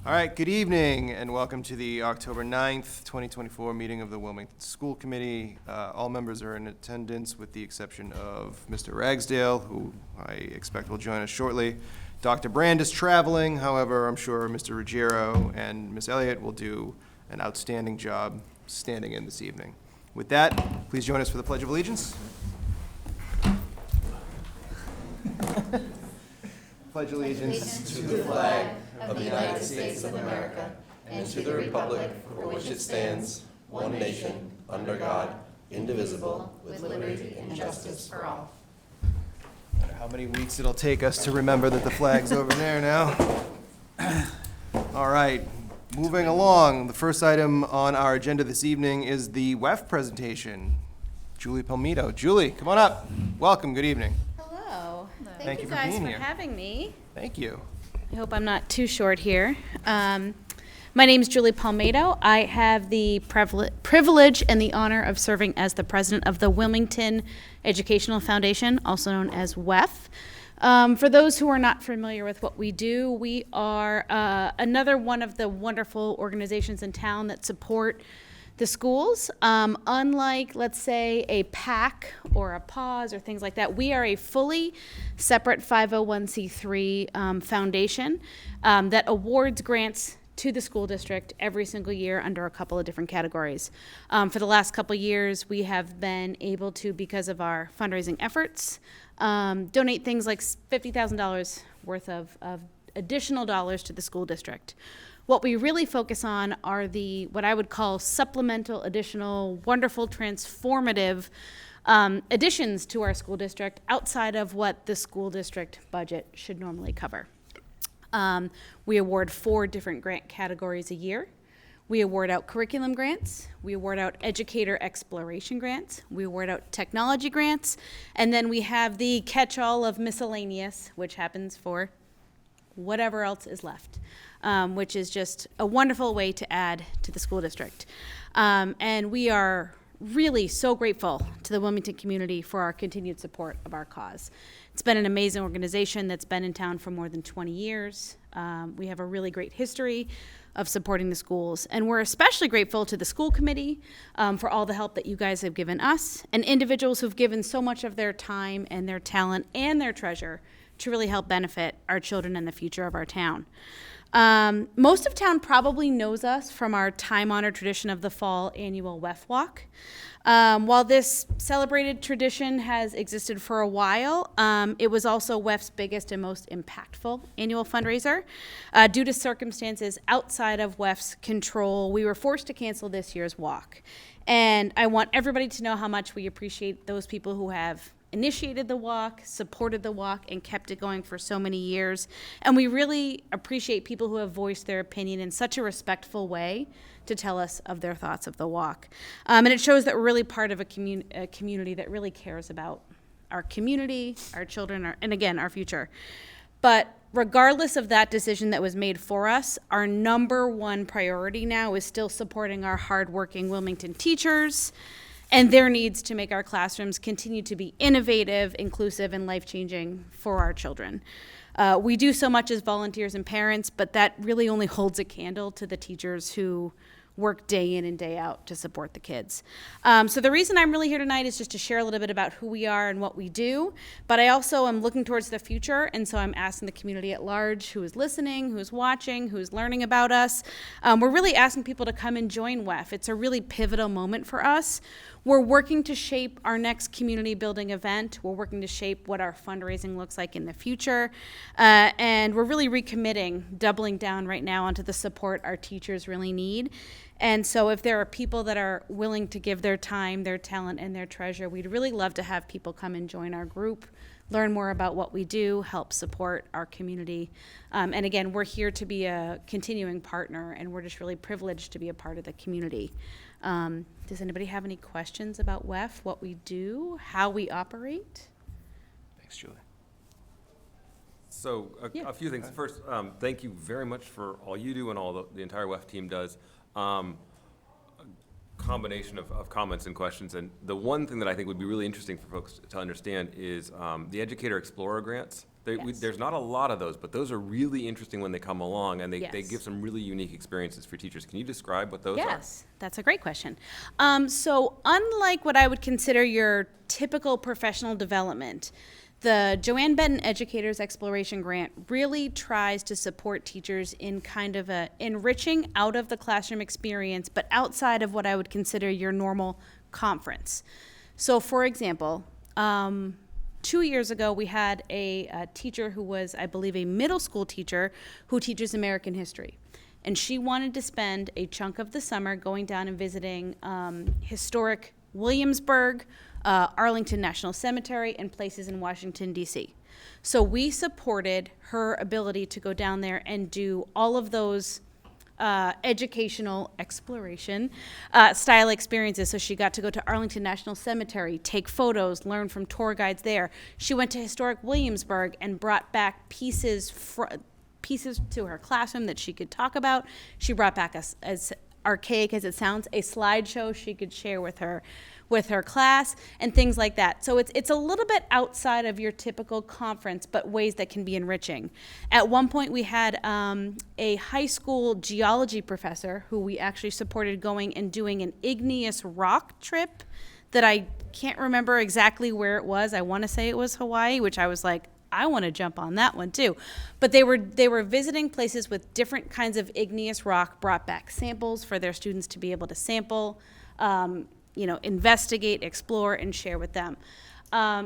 All right, good evening and welcome to the October 9th, 2024 meeting of the Wilmington School Committee. All members are in attendance with the exception of Mr. Ragsdale, who I expect will join us shortly. Dr. Brand is traveling, however, I'm sure Mr. Ruggiero and Ms. Elliott will do an outstanding job standing in this evening. With that, please join us for the Pledge of Allegiance. Pledge allegiance to the flag of the United States of America and to the republic for which it stands, one nation, under God, indivisible, with liberty and justice for all. No matter how many weeks it'll take us to remember that the flag's over there now. All right, moving along. The first item on our agenda this evening is the WEF presentation. Julie Palmito. Julie, come on up. Welcome, good evening. Hello. Thank you for guys being for here. having me. Thank you. I hope I'm not too short here. My name is Julie Palmito. I have the privilege and the honor of serving as the president of the Wilmington Educational Foundation, also known as WEF. For those who are not familiar with what we do, we are another one of the wonderful organizations in town that support the schools. Unlike, let's say, a PAC or a PAWS or things like that, we are a fully separate 501c3 foundation that awards grants to the school district every single year under a couple of different categories. For the last couple of years, we have been able to, because of our fundraising efforts, donate things like $50,000 worth of additional dollars to the school district. What we really focus on are what I would call supplemental, additional, wonderful, transformative additions to our school district outside of what the school district budget should normally cover. We award 4 different grant categories a year. We award out curriculum grants, we award out educator exploration grants, we award out technology grants, and then we have the catch-all of miscellaneous, which happens for whatever else is left. Which is just a wonderful way to add to the school district. And we are really so grateful to the Wilmington community for our continued support of our cause. It's been an amazing organization that's been in town for more than 20 years. We have a really great history of supporting the schools. And we're especially grateful to the school committee for all the help that you guys have given us and individuals who've given so much of their time and their talent and their treasure to really help benefit our children and the future of our town. Most of town probably knows us from our time-honored tradition of the fall annual WEF Walk. While this celebrated tradition has existed for a while, it was also WEF's biggest and most impactful annual fundraiser. Due to circumstances outside of WEF's control, we were forced to cancel this year's walk. And I want everybody to know how much we appreciate those people who have initiated the walk, supported the walk, and kept it going for so many years. And we really appreciate people who have voiced their opinion in such a respectful way to tell us of their thoughts of the walk. And it shows that we're really part of a community that really cares about our community, our children, and again, our future. But regardless of that decision that was made for us, our number one priority now is still supporting our hardworking Wilmington teachers and their needs to make our classrooms continue to be innovative, inclusive, and life-changing for our children. We do so much as volunteers and parents, but that really only holds a candle to the teachers who work day in and day out to support the kids. So the reason I'm really here tonight is just to share a little bit about who we are and what we do, but I also am looking towards the future, and so I'm asking the community at large who is listening, who's watching, who's learning about us. We're really asking people to come and join WEF. It's a really pivotal moment for us. We're working to shape our next community building event. We're working to shape what our fundraising looks like in the future. And we're really recommitting, doubling down right now onto the support our teachers really need. And so if there are people that are willing to give their time, their talent, and their treasure, we'd really love to have people come and join our group, learn more about what we do, help support our community. And again, we're here to be a continuing partner, and we're just really privileged to be a part of the community. Does anybody have any questions about WEF, what we do, how we operate? Thanks, Julie. So a few things. First, thank you very much for all you do and all the entire WEF team does. A combination of comments and questions. And the one thing that I think would be really interesting for folks to understand is the Educator Explorer grants Yes. There's not a lot of those, but those are really interesting when they come along, and they Yes. give some really unique experiences for teachers. Can you describe what those are? Yes, that's a great question. So unlike what I would consider your typical professional development, the Joanne Benton Educators Exploration Grant really tries to support teachers in kind of a enriching out of the classroom experience, but outside of what I would consider your normal conference. So for example, 2 years ago, we had a teacher who was, I believe, a middle school teacher who teaches American history. And she wanted to spend a chunk of the summer going down and visiting historic Williamsburg, Arlington National Cemetery, and places in Washington, D.C. So we supported her ability to go down there and do all of those educational exploration style experiences. So she got to go to Arlington National Cemetery, take photos, learn from tour guides there. She went to historic Williamsburg and brought back pieces to her classroom that she could talk about. She brought back, as archaic as it sounds, a slideshow she could share with her class and things like that. So it's a little bit outside of your typical conference, but ways that can be enriching. At one point we had a high school geology professor who we actually supported going and doing an igneous rock trip that I can't remember exactly where it was. I want to say it was Hawaii, which I was like, I want to jump on that one too. But they were visiting places with different kinds of igneous rock, brought back samples for their students to be able to sample, investigate, explore, and share with them.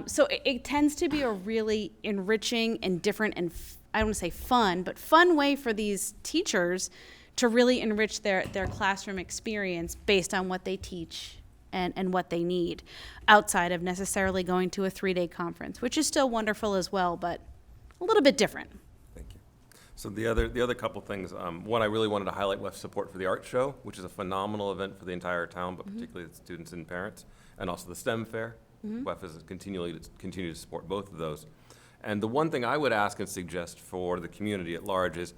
So it tends to be a really enriching and different and I don't want to say fun, but fun way for these teachers to really enrich their classroom experience based on what they teach and what they need outside of necessarily going to a 3-day conference, which is still wonderful as well, but a little bit different. Thank you. So the other couple things, one, I really wanted to highlight WEF's support for the art show, which is a phenomenal event for the entire town, but particularly the students and parents, and also the STEM fair. WEF is continue to support both of those. And the one thing I would ask and suggest for the community at large is,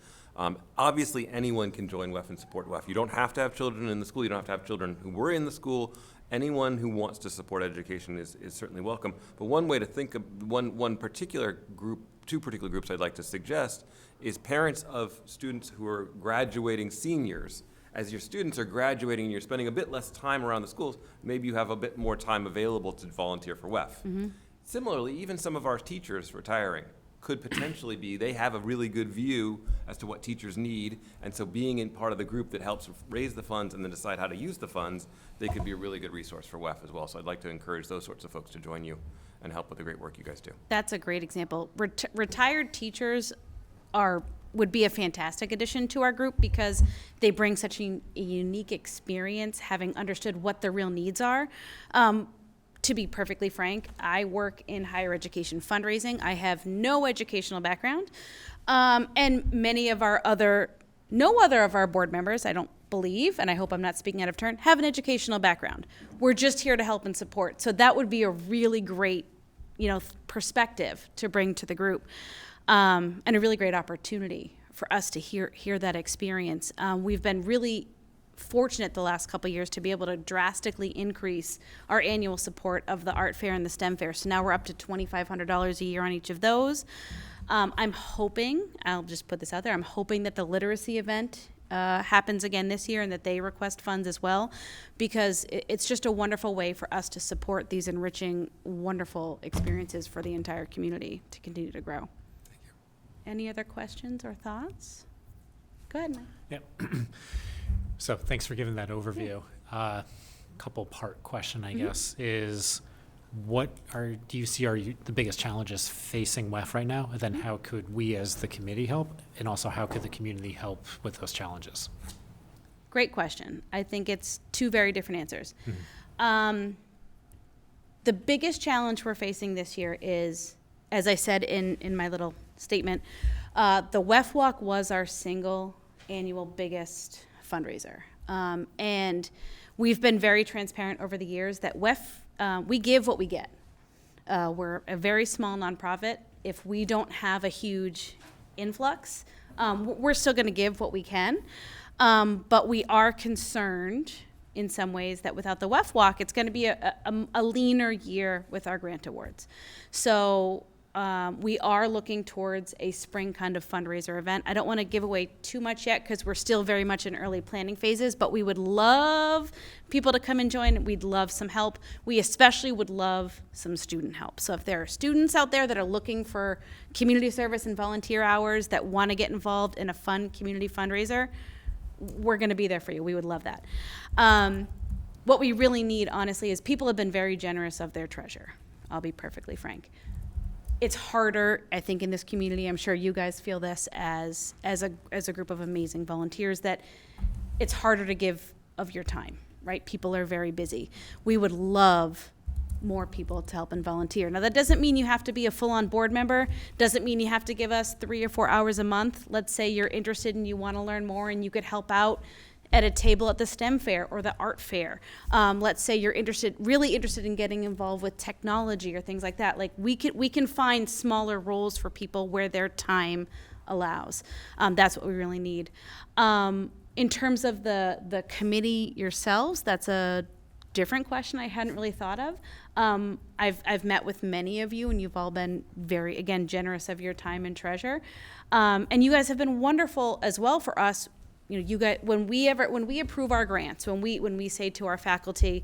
obviously anyone can join WEF and support WEF. You don't have to have children in the school. You don't have to have children who were in the school. Anyone who wants to support education is certainly welcome. But one way to think of one particular group, two particular groups I'd like to suggest is parents of students who are graduating seniors. As your students are graduating and you're spending a bit less time around the schools, maybe you have a bit more time available to volunteer for WEF. Similarly, even some of our teachers retiring could potentially be, they have a really good view as to what teachers need, and so being in part of the group that helps raise the funds and then decide how to use the funds, they could be a really good resource for WEF as well. So I'd like to encourage those sorts of folks to join you and help with the great work you guys do. That's a great example. Retired teachers would be a fantastic addition to our group because they bring such a unique experience, having understood what the real needs are. To be perfectly frank, I work in higher education fundraising. I have no educational background. And no other of our board members, I don't believe, and I hope I'm not speaking out of turn, have an educational background. We're just here to help and support. So that would be a really great, perspective to bring to the group, and a really great opportunity for us to hear that experience. We've been really fortunate the last couple of years to be able to drastically increase our annual support of the art fair and the STEM fair. So now we're up to $2,500 a year on each of those. I'm hoping, I'll just put this out there, I'm hoping that the literacy event happens again this year and that they request funds as well, because it's just a wonderful way for us to support these enriching, wonderful experiences for the entire community to continue to grow. Thank you. Any other questions or thoughts? Go ahead, Mike. Yeah. So thanks for giving that overview. Couple part question, I guess, is what do you see are the biggest challenges facing WEF right now? And then how could we as the committee help? And also how could the community help with those challenges? Great question. I think it's two very different answers. The biggest challenge we're facing this year is, as I said in my little statement, the WEF Walk was our single annual biggest fundraiser. And we've been very transparent over the years that WEF, we give what we get. We're a very small nonprofit. If we don't have a huge influx, we're still going to give what we can. But we are concerned in some ways that without the WEF Walk, it's going to be a leaner year with our grant awards. So we are looking towards a spring kind of fundraiser event. I don't want to give away too much yet because we're still very much in early planning phases, but we would love people to come and join. We'd love some help. We especially would love some student help. So if there are students out there that are looking for community service and volunteer hours that want to get involved in a fun community fundraiser, we're going to be there for you. We would love that. What we really need, honestly, is people have been very generous of their treasure. I'll be perfectly frank. It's harder, I think, in this community. I'm sure you guys feel this as a group of amazing volunteers, that it's harder to give of your time, right? People are very busy. We would love more people to help and volunteer. Now, that doesn't mean you have to be a full-on board member. Doesn't mean you have to give us 3 or 4 hours a month. Let's say you're interested and you want to learn more and you could help out at a table at the STEM fair or the art fair. Let's say you're really interested in getting involved with technology or things like that. Like we can find smaller roles for people where their time allows. That's what we really need. In terms of the committee yourselves, that's a different question I hadn't really thought of. I've met with many of you, and you've all been very, again, generous of your time and treasure. And you guys have been wonderful as well for us. You know, you guys, when we approve our grants, when we say to our faculty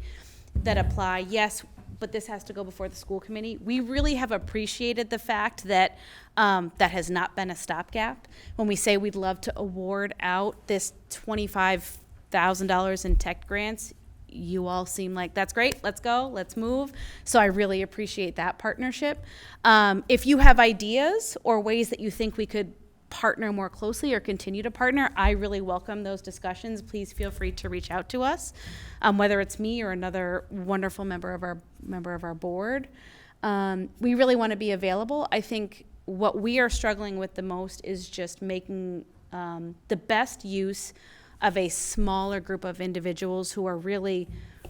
that apply, yes, but this has to go before the school committee, we really have appreciated the fact that that has not been a stopgap. When we say we'd love to award out this $25,000 in tech grants, you all seem like, that's great, let's go, let's move. So I really appreciate that partnership. If you have ideas or ways that you think we could partner more closely or continue to partner, I really welcome those discussions. Please feel free to reach out to us, whether it's me or another wonderful member of our board. We really want to be available. I think what we are struggling with the most is just making the best use of a smaller group of individuals who are really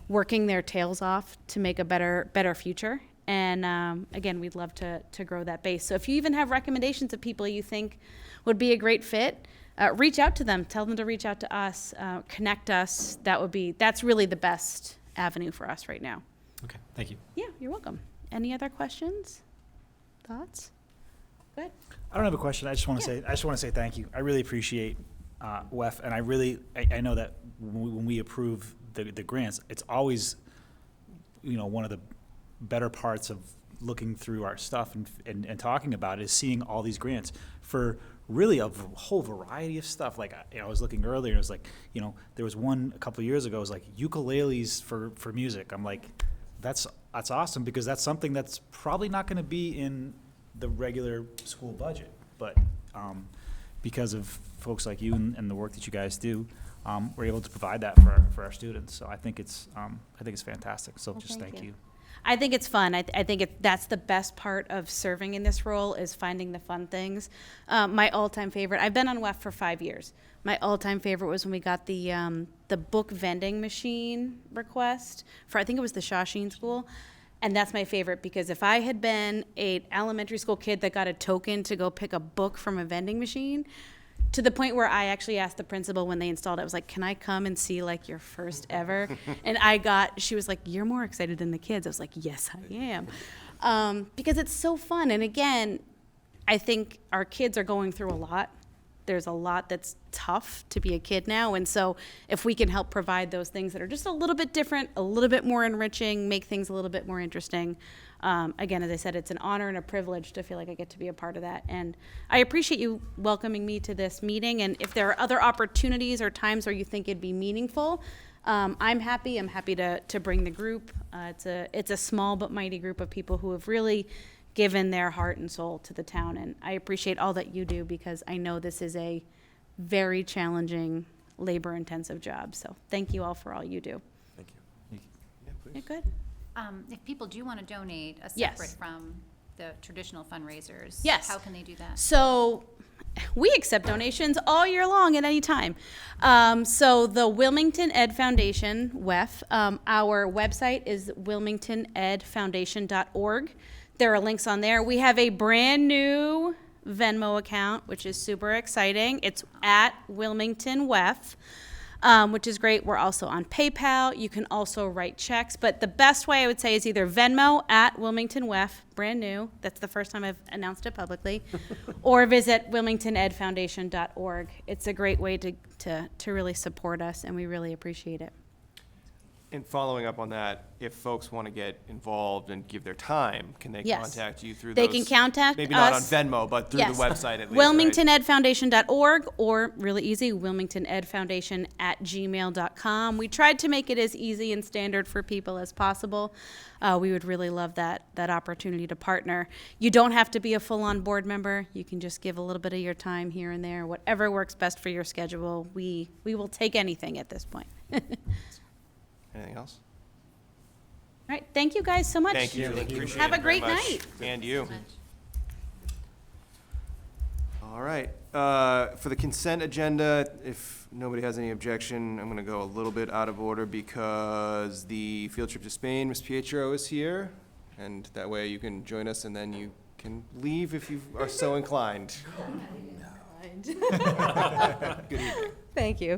working their tails off to make a better future. And again, we'd love to grow that base. So if you even have recommendations of people you think would be a great fit, reach out to them. Tell them to reach out to us, connect us. That's really the best avenue for us right now. Okay, thank you. Yeah, you're welcome. Any other questions? Thoughts? Good. I don't have a question. I just want to say thank you. I really appreciate WEF, and I know that when we approve the grants, it's always, one of the better parts of looking through our stuff and talking about it is seeing all these grants for really a whole variety of stuff. Like, I was looking earlier, and it was like, there was one a couple of years ago, it was like ukuleles for music. I'm like, that's awesome, because that's something that's probably not going to be in the regular school budget. But because of folks like you and the work that you guys do, we're able to provide that for our students. So I think it's fantastic. So just thank you. I think it's fun. I think that's the best part of serving in this role, is finding the fun things. My all-time favorite, I've been on WEF for 5 years. My all-time favorite was when we got the book vending machine request for, I think it was the Shawsheen School. And that's my favorite, because if I had been an elementary school kid that got a token to go pick a book from a vending machine, to the point where I actually asked the principal when they installed it, I was like, can I come and see like your first ever? And she was like, you're more excited than the kids. I was like, yes, I am. Because it's so fun. And again, I think our kids are going through a lot. There's a lot that's tough to be a kid now. And so if we can help provide those things that are just a little bit different, a little bit more enriching, make things a little bit more interesting. Again, as I said, it's an honor and a privilege to feel like I get to be a part of that. And I appreciate you welcoming me to this meeting. And if there are other opportunities or times where you think it'd be meaningful, I'm happy to bring the group. It's a small but mighty group of people who have really given their heart and soul to the town. And I appreciate all that you do, because I know this is a very challenging, labor-intensive job. So thank you all for all you do. Thank you. Yeah, please. You're good. If people do want to donate, separate Yes. from the traditional fundraisers, Yes. how can they do that? So we accept donations all year long at any time. So the Wilmington Ed Foundation, WEF, our website is wilmingtonedfoundation.org. There are links on there. We have a brand new Venmo account, which is super exciting. It's at Wilmington WEF. which is great. We're also on PayPal. You can also write checks. But the best way I would say is either Venmo at Wilmington WEF, brand new. That's the first time I've announced it publicly. Or visit wilmingtonedfoundation.org. It's a great way to really support us, and we really appreciate it. And following up on that, if folks want to get involved and give their time, can they Yes. contact you through They those? can contact Maybe not on us. Venmo, but through Yes. the website at least, right? WilmingtonEdFoundation.org, or really easy, WilmingtonEdFoundation@gmail.com. We tried to make it as easy and standard for people as possible. We would really love that opportunity to partner. You don't have to be a full-on board member. You can just give a little bit of your time here and there, whatever works best for your schedule. We will take anything at this point. Anything else? All right, thank you guys so much. Thank you, Julie. Appreciate it Have a very great much. night. And you. All right, for the consent agenda, if nobody has any objection, I'm gonna go a little bit out of order because the field trip to Spain, Ms. Pietro is here, and that way you can join us and then you can leave if you are so inclined. Good evening. Thank you.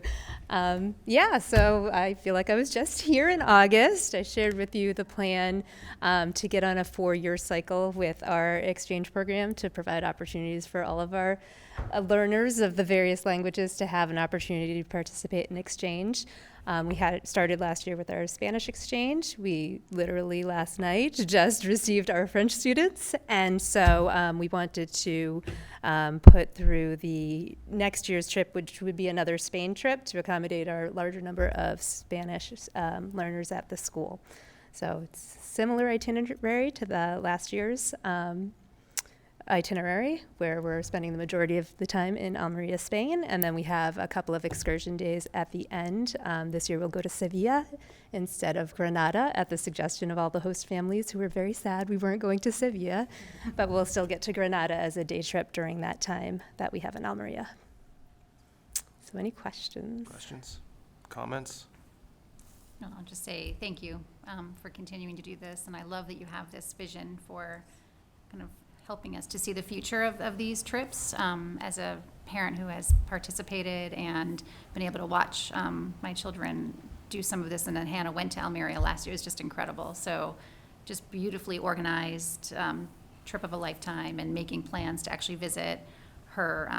So I feel like I was just here in August. I shared with you the plan to get on a 4-year cycle with our exchange program to provide opportunities for all of our learners of the various languages to have an opportunity to participate in exchange. We had it started last year with our Spanish exchange. We literally last night just received our French students, and so we wanted to put through the next year's trip, which would be another Spain trip to accommodate our larger number of Spanish learners at the school. So it's similar itinerary to the last year's itinerary, where we're spending the majority of the time in Almeria, Spain, and then we have a couple of excursion days at the end. This year we'll go to Sevilla instead of Granada at the suggestion of all the host families who were very sad we weren't going to Sevilla, but we'll still get to Granada as a day trip during that time that we have in Almeria. So any questions? Questions, comments? No, I'll just say thank you for continuing to do this, and I love that you have this vision for kind of helping us to see the future of these trips. As a parent who has participated and been able to watch my children do some of this, and then Hannah went to Almeria last year, it was just incredible. So just beautifully organized trip of a lifetime, and making plans to actually visit her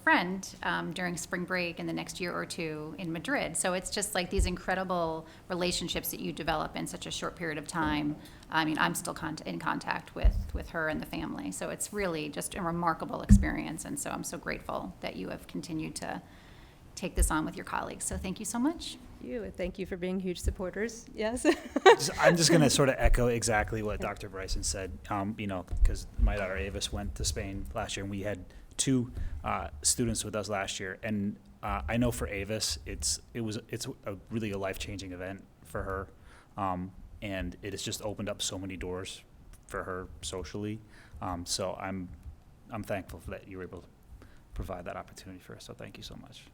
friend during spring break in the next year or two in Madrid. So it's just like these incredible relationships that you develop in such a short period of time. I mean, I'm still in contact with her and the family. So it's really just a remarkable experience. And so I'm so grateful that you have continued to take this on with your colleagues. So thank you so much. Thank you for being huge supporters. Yes. I'm just going to sort of echo exactly what Dr. Bryson said, because my daughter Avis went to Spain last year, and we had 2 students with us last year. And I know for Avis, it's really a life-changing event for her. And it has just opened up so many doors for her socially. So I'm thankful that you were able to provide that opportunity for us. So thank you so much.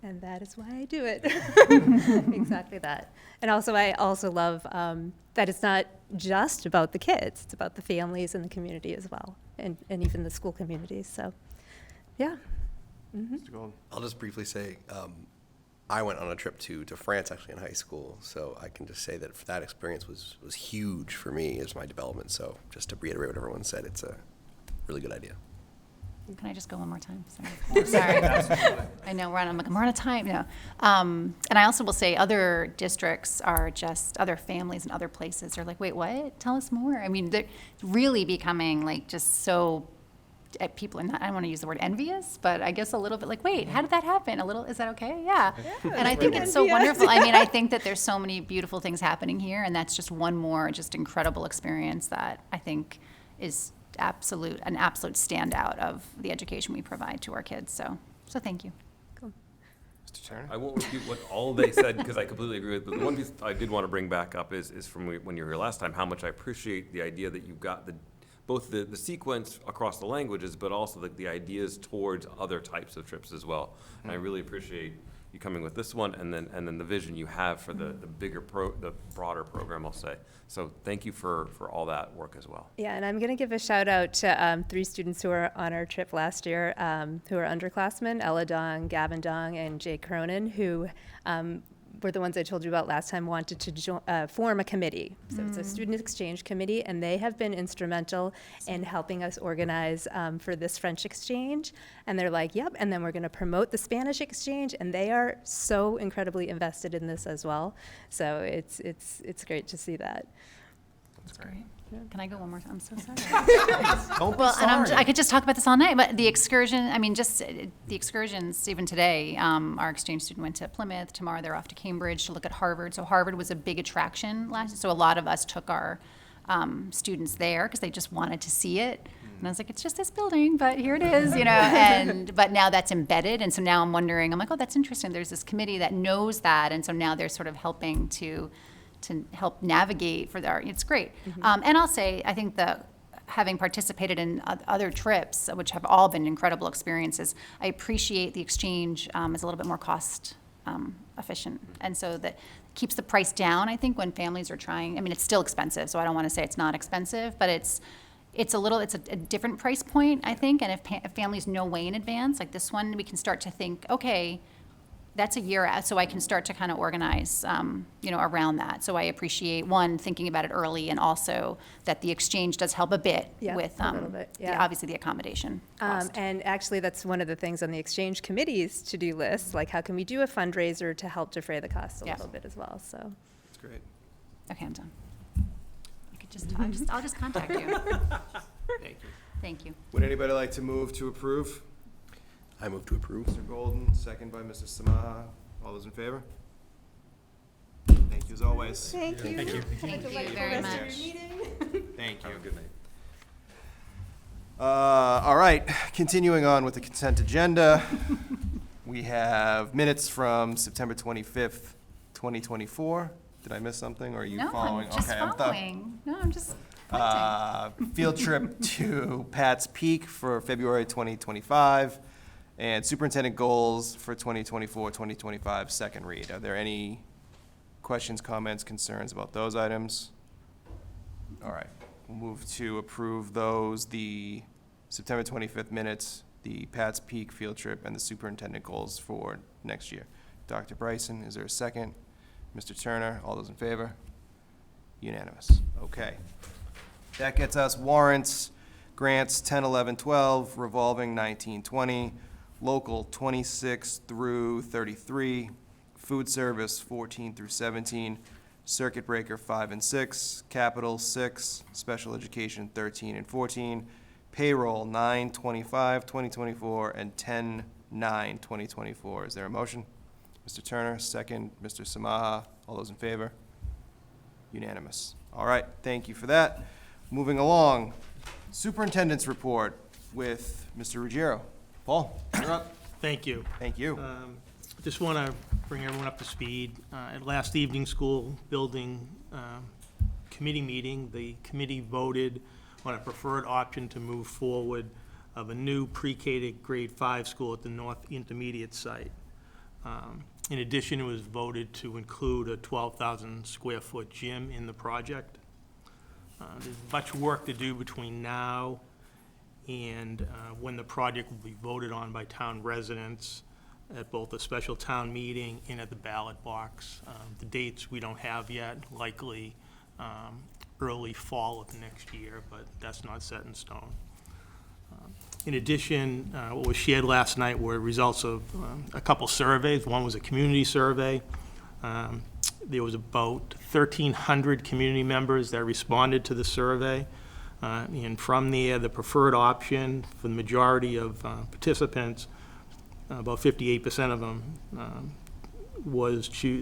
And that is why I do it. Exactly that. And also, I also love that it's not just about the kids. It's about the families and the community as well, and even the school communities. So, yeah. Mr. Golden? I'll just briefly say, I went on a trip to France actually in high school, so I can just say that experience was huge for me as my development. So just to reiterate what everyone said, it's a really good idea. Can I just go one more time? Sorry. I know we're on a time now. And I also will say other districts are just, other families and other places are like, wait, what? Tell us more. I mean, they're really becoming like just so, people are not, I don't want to use the word envious, but I guess a little bit like, wait, how did that happen? Is that okay? Yeah. And I think it's so wonderful. I mean, I think that there's so many beautiful things happening here, and that's just one more just incredible experience that I think is an absolute standout of the education we provide to our kids. So thank you. Mr. Turner? I won't repeat what all they said because I completely agree with it. But the one piece I did want to bring back up is from when you were here last time, how much I appreciate the idea that you've got both the sequence across the languages, but also the ideas towards other types of trips as well. And I really appreciate you coming with this one, and then the vision you have for the broader program, I'll say. So thank you for all that work as well. Yeah, and I'm going to give a shout out to 3 students who were on our trip last year, who are underclassmen, Ella Dong, Gavin Dong, and Jay Cronin, who were the ones I told you about last time, wanted to form a committee. So it's a student exchange committee, and they have been instrumental in helping us organize for this French exchange. And they're like, yep, and then we're going to promote the Spanish exchange, and they are so incredibly invested in this as well. So it's great to see that. That's great. Can I go one more time? I'm so sorry. Don't be Well, and sorry. I could just talk about this all night, but the excursion, I mean, just the excursions, even today, our exchange student went to Plymouth. Tomorrow they're off to Cambridge to look at Harvard. So Harvard was a big attraction last year. So a lot of us took our students there because they just wanted to see it. And I was like, it's just this building, but here it is, you know, but now that's embedded. And so now I'm wondering, I'm like, oh, that's interesting. There's this committee that knows that. And so now they're sort of helping to help navigate for their, it's great. And I'll say, I think having participated in other trips, which have all been incredible experiences, I appreciate the exchange is a little bit more cost efficient. And so that keeps the price down, I think, when families are trying. I mean, it's still expensive, so I don't want to say it's not expensive, but it's a different price point, I think. And if families know way in advance, like this one, we can start to think, okay, that's a year out, so I can start to kind of organize, around that. So I appreciate, one, thinking about it early, and also that the exchange does help a bit with, a little bit, yeah. obviously, the accommodation cost. And actually, that's one of the things on the exchange committee's to-do list, like how can we do a fundraiser to help defray the cost a little bit as well, so. That's great. Okay, I'm done. I could I'll just contact you. Thank you. Thank you. Would anybody like to move to approve? I move to approve. Mr. Golden, second by Mrs. Samaha. All those in favor? Thank you as always. Thank you. Thank you. Thank you very much. Thank you. Have a good night. All right, continuing on with the consent agenda. We have minutes from September 25th, 2024. Did I miss something, or are you No, following? I'm just Okay, following. No, I'm just pointing. Field trip to Pat's Peak for February 2025, and superintendent goals for 2024-2025, second read. Are there any questions, comments, concerns about those items? All right, we'll move to approve those, the September 25th minutes, the Pat's Peak field trip, and the superintendent goals for next year. Dr. Bryson, is there a second? Mr. Turner, all those in favor? Unanimous. Okay. That gets us warrants, grants 10, 11, 12, revolving 19, 20, local 26 through 33, food service 14 through 17, circuit breaker 5 and 6, capital 6, special education 13 and 14, payroll 9/25/2024, and 10/9/2024. Is there a motion? Mr. Turner, second. Mr. Samaha, all those in favor? Unanimous. All right, thank you for that. Moving along, superintendent's report with Mr. Ruggiero. Paul, you're up. Thank you. Thank you. Just want to bring everyone up to speed. At last evening's school building committee meeting, the committee voted on a preferred option to move forward of a new pre-K to grade 5 school at the North Intermediate site. In addition, it was voted to include a 12,000 square foot gym in the project. There's much work to do between now and when the project will be voted on by town residents at both a special town meeting and at the ballot box. The dates we don't have yet, likely early fall of next year, but that's not set in stone. In addition, what was shared last night were results of a couple surveys. One was a community survey. There was about 1,300 community members that responded to the survey. And from there, the preferred option for the majority of participants, about 58% of them,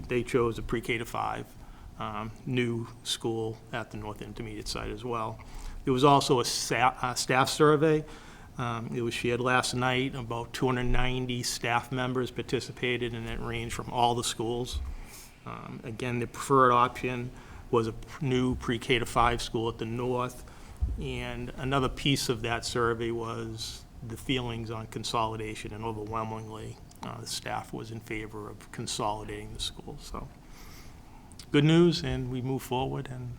they chose a pre-K to 5 new school at the North Intermediate site as well. There was also a staff survey. It was shared last night. About 290 staff members participated, and it ranged from all the schools. Again, the preferred option was a new pre-K to 5 school at the North. And another piece of that survey was the feelings on consolidation, and overwhelmingly, the staff was in favor of consolidating the schools. So good news, and we move forward and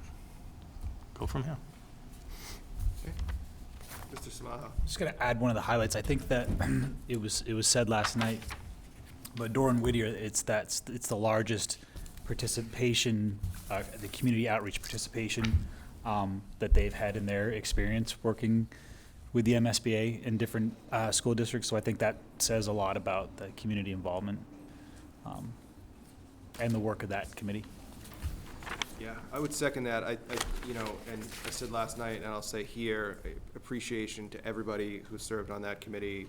go from here. Mr. Samaha. Just going to add one of the highlights. I think that it was said last night, but Doran Whittier, it's the largest participation, the community outreach participation that they've had in their experience working with the MSBA in different school districts. So I think that says a lot about the community involvement and the work of that committee. Yeah, I would second that. I and I said last night, and I'll say here, appreciation to everybody who served on that committee,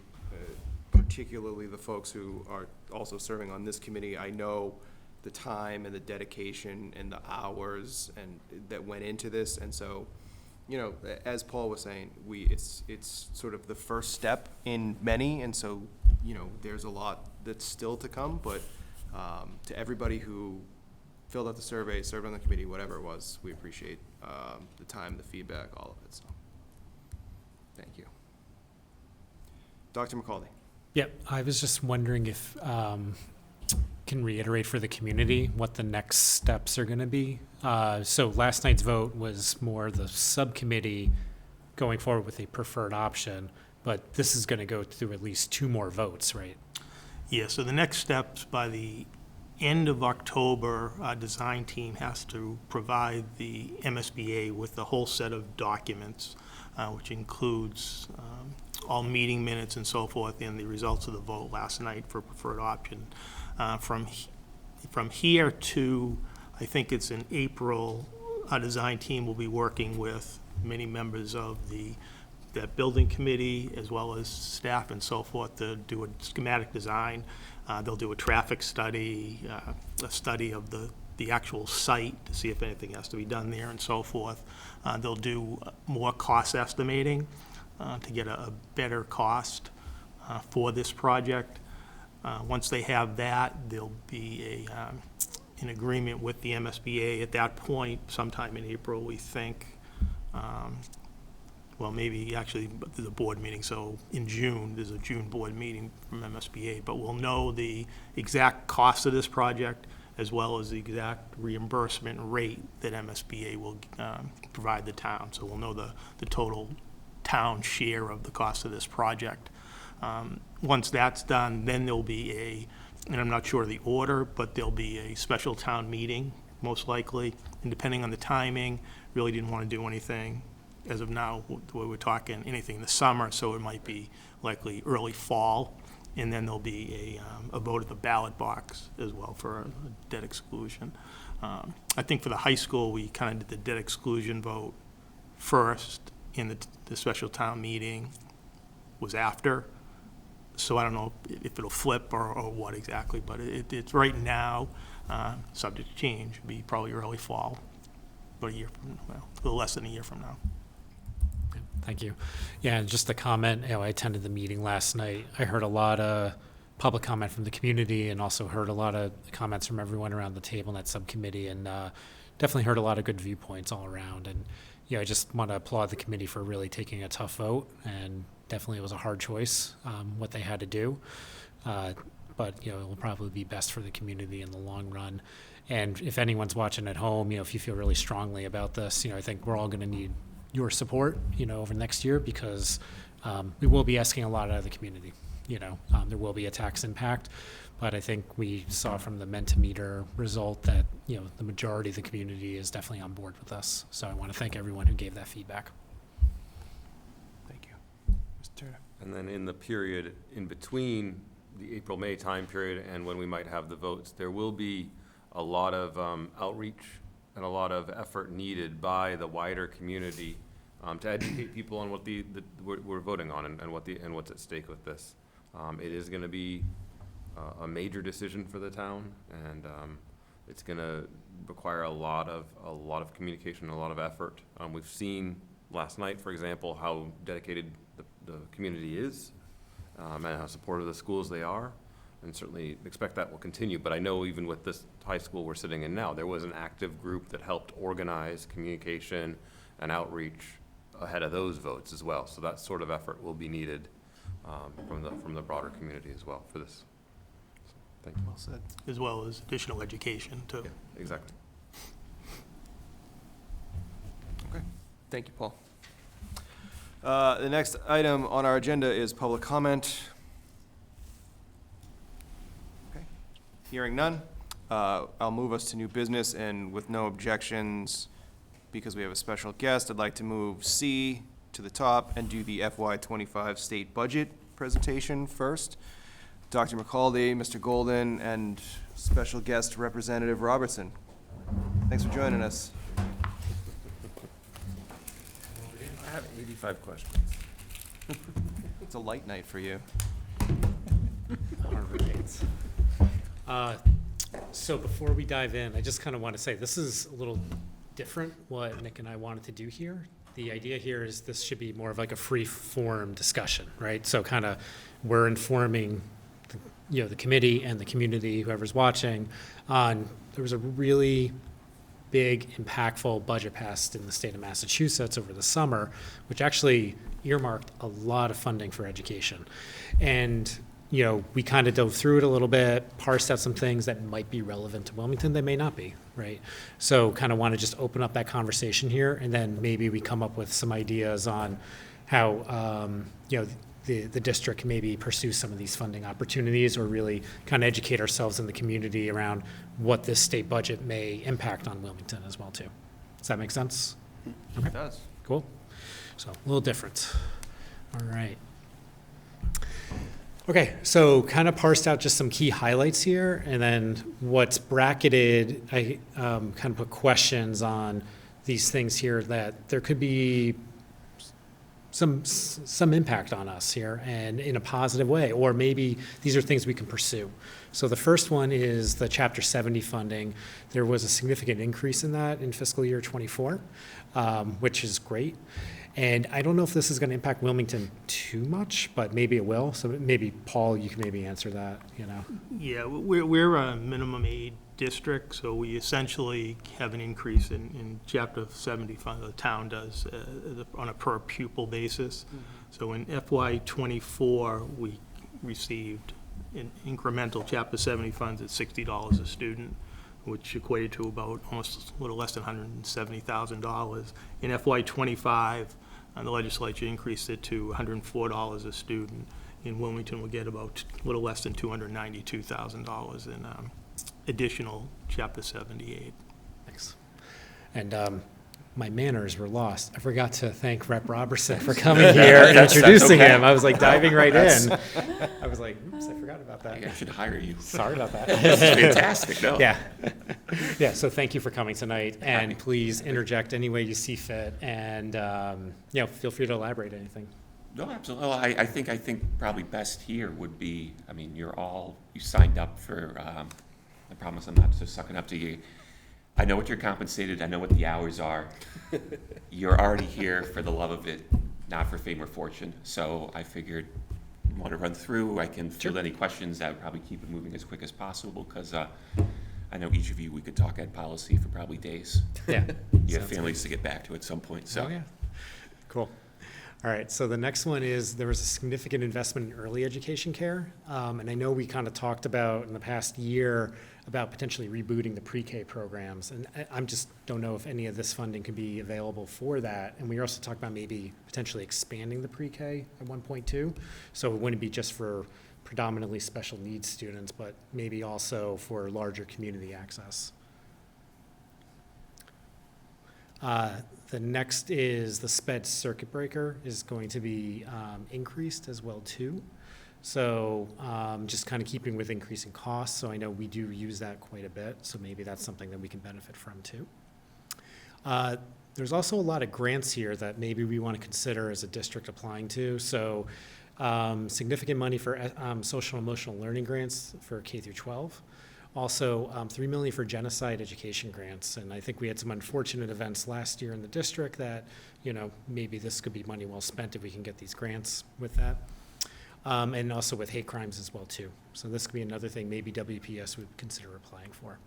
particularly the folks who are also serving on this committee. I know the time and the dedication and the hours and that went into this, and so, as Paul was saying, it's sort of the first step in many, and so, there's a lot that's still to come, but to everybody who filled out the survey, served on the committee, whatever it was, we appreciate the time, the feedback, all of it, so thank you. Dr. McCaldi. Yep, I was just wondering if can reiterate for the community what the next steps are going to be. So last night's vote was more the subcommittee going forward with a preferred option, but this is going to go through at least 2 more votes, right? Yeah, so the next steps, by the end of October, our design team has to provide the MSBA with a whole set of documents, which includes all meeting minutes and so forth, and the results of the vote last night for preferred option. From here to, I think it's in April, our design team will be working with many members of that building committee, as well as staff and so forth, to do a schematic design. They'll do a traffic study, a study of the actual site to see if anything has to be done there and so forth. They'll do more cost estimating to get a better cost for this project. Once they have that, there'll be an agreement with the MSBA. At that point, sometime in April, we think, well, maybe actually there's a board meeting, so in June, there's a June board meeting from MSBA, but we'll know the exact cost of this project as well as the exact reimbursement rate that MSBA will provide the town. So we'll know the total town share of the cost of this project. Once that's done, then there'll be and I'm not sure of the order, but there'll be a special town meeting, most likely, and depending on the timing, really didn't want to do anything as of now, the way we're talking, anything in the summer, so it might be likely early fall, and then there'll be a vote at the ballot box as well for a debt exclusion. I think for the high school, we kind of did the debt exclusion vote first, and the special town meeting was after. So I don't know if it'll flip or what exactly, but it's right now, subject to change, it'll be probably early fall, about a little less than a year from now. Thank you. Yeah, and just a comment, I attended the meeting last night. I heard a lot of public comment from the community and also heard a lot of comments from everyone around the table in that subcommittee, and definitely heard a lot of good viewpoints all around. And I just want to applaud the committee for really taking a tough vote, and definitely it was a hard choice, what they had to do. But it will probably be best for the community in the long run. And if anyone's watching at home, if you feel really strongly about this, I think we're all going to need your support, over next year, because we will be asking a lot out of the community. There will be a tax impact, but I think we saw from the Mentimeter result that, the majority of the community is definitely on board with us. So I want to thank everyone who gave that feedback. Thank you. Mr. Turner. And then in the period in between the April-May time period and when we might have the votes, there will be a lot of outreach and a lot of effort needed by the wider community to educate people on what we're voting on and what's at stake with this. It is going to be a major decision for the town, and it's going to require a lot of communication, a lot of effort. We've seen last night, for example, how dedicated the community is and how supportive of the schools they are. And certainly expect that will continue. But I know even with this high school we're sitting in now, there was an active group that helped organize communication and outreach ahead of those votes as well. So that sort of effort will be needed from the broader community as well for this. Thank you. Well said. as well as additional education, too. Yeah, exactly. Okay, thank you, Paul. The next item on our agenda is public comment. Okay, hearing none, I'll move us to new business, and with no objections, because we have a special guest, I'd like to move C to the top and do the FY25 state budget presentation first. Dr. Mercaldi, Mr. Golden, and special guest Representative Robertson. Thanks for joining us. I have 85 questions. It's a light night for you. All right. So before we dive in, I just kind of want to say, this is a little different what Nick and I wanted to do here. The idea here is this should be more of like a free-form discussion, right? So kind of we're informing the committee and the community, whoever's watching, on there was a really big, impactful budget passed in the state of Massachusetts over the summer, which actually earmarked a lot of funding for education. And we kind of dove through it a little bit, parsed out some things that might be relevant to Wilmington, they may not be, right? So kind of want to just open up that conversation here, and then maybe we come up with some ideas on how, the district can maybe pursue some of these funding opportunities, or really kind of educate ourselves in the community around what this state budget may impact on Wilmington as well, too. Does that make sense? It does. Cool. So a little different. All right. Okay, so kind of parsed out just some key highlights here, and then what's bracketed, I kind of put questions on these things here that there could be some impact on us here, and in a positive way, or maybe these are things we can pursue. So the first one is the Chapter 70 funding. There was a significant increase in that in fiscal year 24, which is great. And I don't know if this is going to impact Wilmington too much, but maybe it will. So maybe, Paul, you can maybe answer that, Yeah, we're a minimum aid district, so we essentially have an increase in Chapter 70 fund, the town does, on a per pupil basis. So in FY '24, we received an incremental Chapter 70 funds at $60 a student, which equated to about almost a little less than $170,000. In FY '25, the legislature increased it to $104 a student. In Wilmington, we'll get about a little less than $292,000 in additional Chapter 78. Thanks. And my manners were lost. I forgot to thank Rep. Robertson for coming here and introducing him. I was like diving right in. I was like, oops, I forgot about that. I should hire you. Sorry about that. This is fantastic, no? Yeah. Yeah, so thank you for coming tonight, and please interject any way you see fit, and feel free to elaborate anything. No, absolutely. Well, I think probably best here would be, you signed up for, I promise I'm not just sucking up to you. I know what you're compensated, I know what the hours are. You're already here for the love of it, not for fame or fortune. So I figured, you want to run through, I can field any questions. That would probably keep it moving as quick as possible, because I know each of you, we could talk ed policy for probably days. Yeah. You have families to get back to at some point, so. Oh, yeah. Cool. All right, so the next one is there was a significant investment in early education care. And I know we kind of talked about in the past year about potentially rebooting the pre-K programs. And I just don't know if any of this funding could be available for that. And we also talked about maybe potentially expanding the pre-K at 1.2. So it wouldn't be just for predominantly special needs students, but maybe also for larger community access. The next is the sped circuit breaker is going to be increased as well too. So just kind of keeping with increasing costs. So I know we do use that quite a bit. So maybe that's something that we can benefit from too. There's also a lot of grants here that maybe we want to consider as a district applying to. So significant money for social and emotional learning grants for K through 12. Also, $3 million for genocide education grants. And I think we had some unfortunate events last year in the district that, maybe this could be money well spent if we can get these grants with that. And also with hate crimes as well, too. So this could be another thing maybe WPS would consider applying for.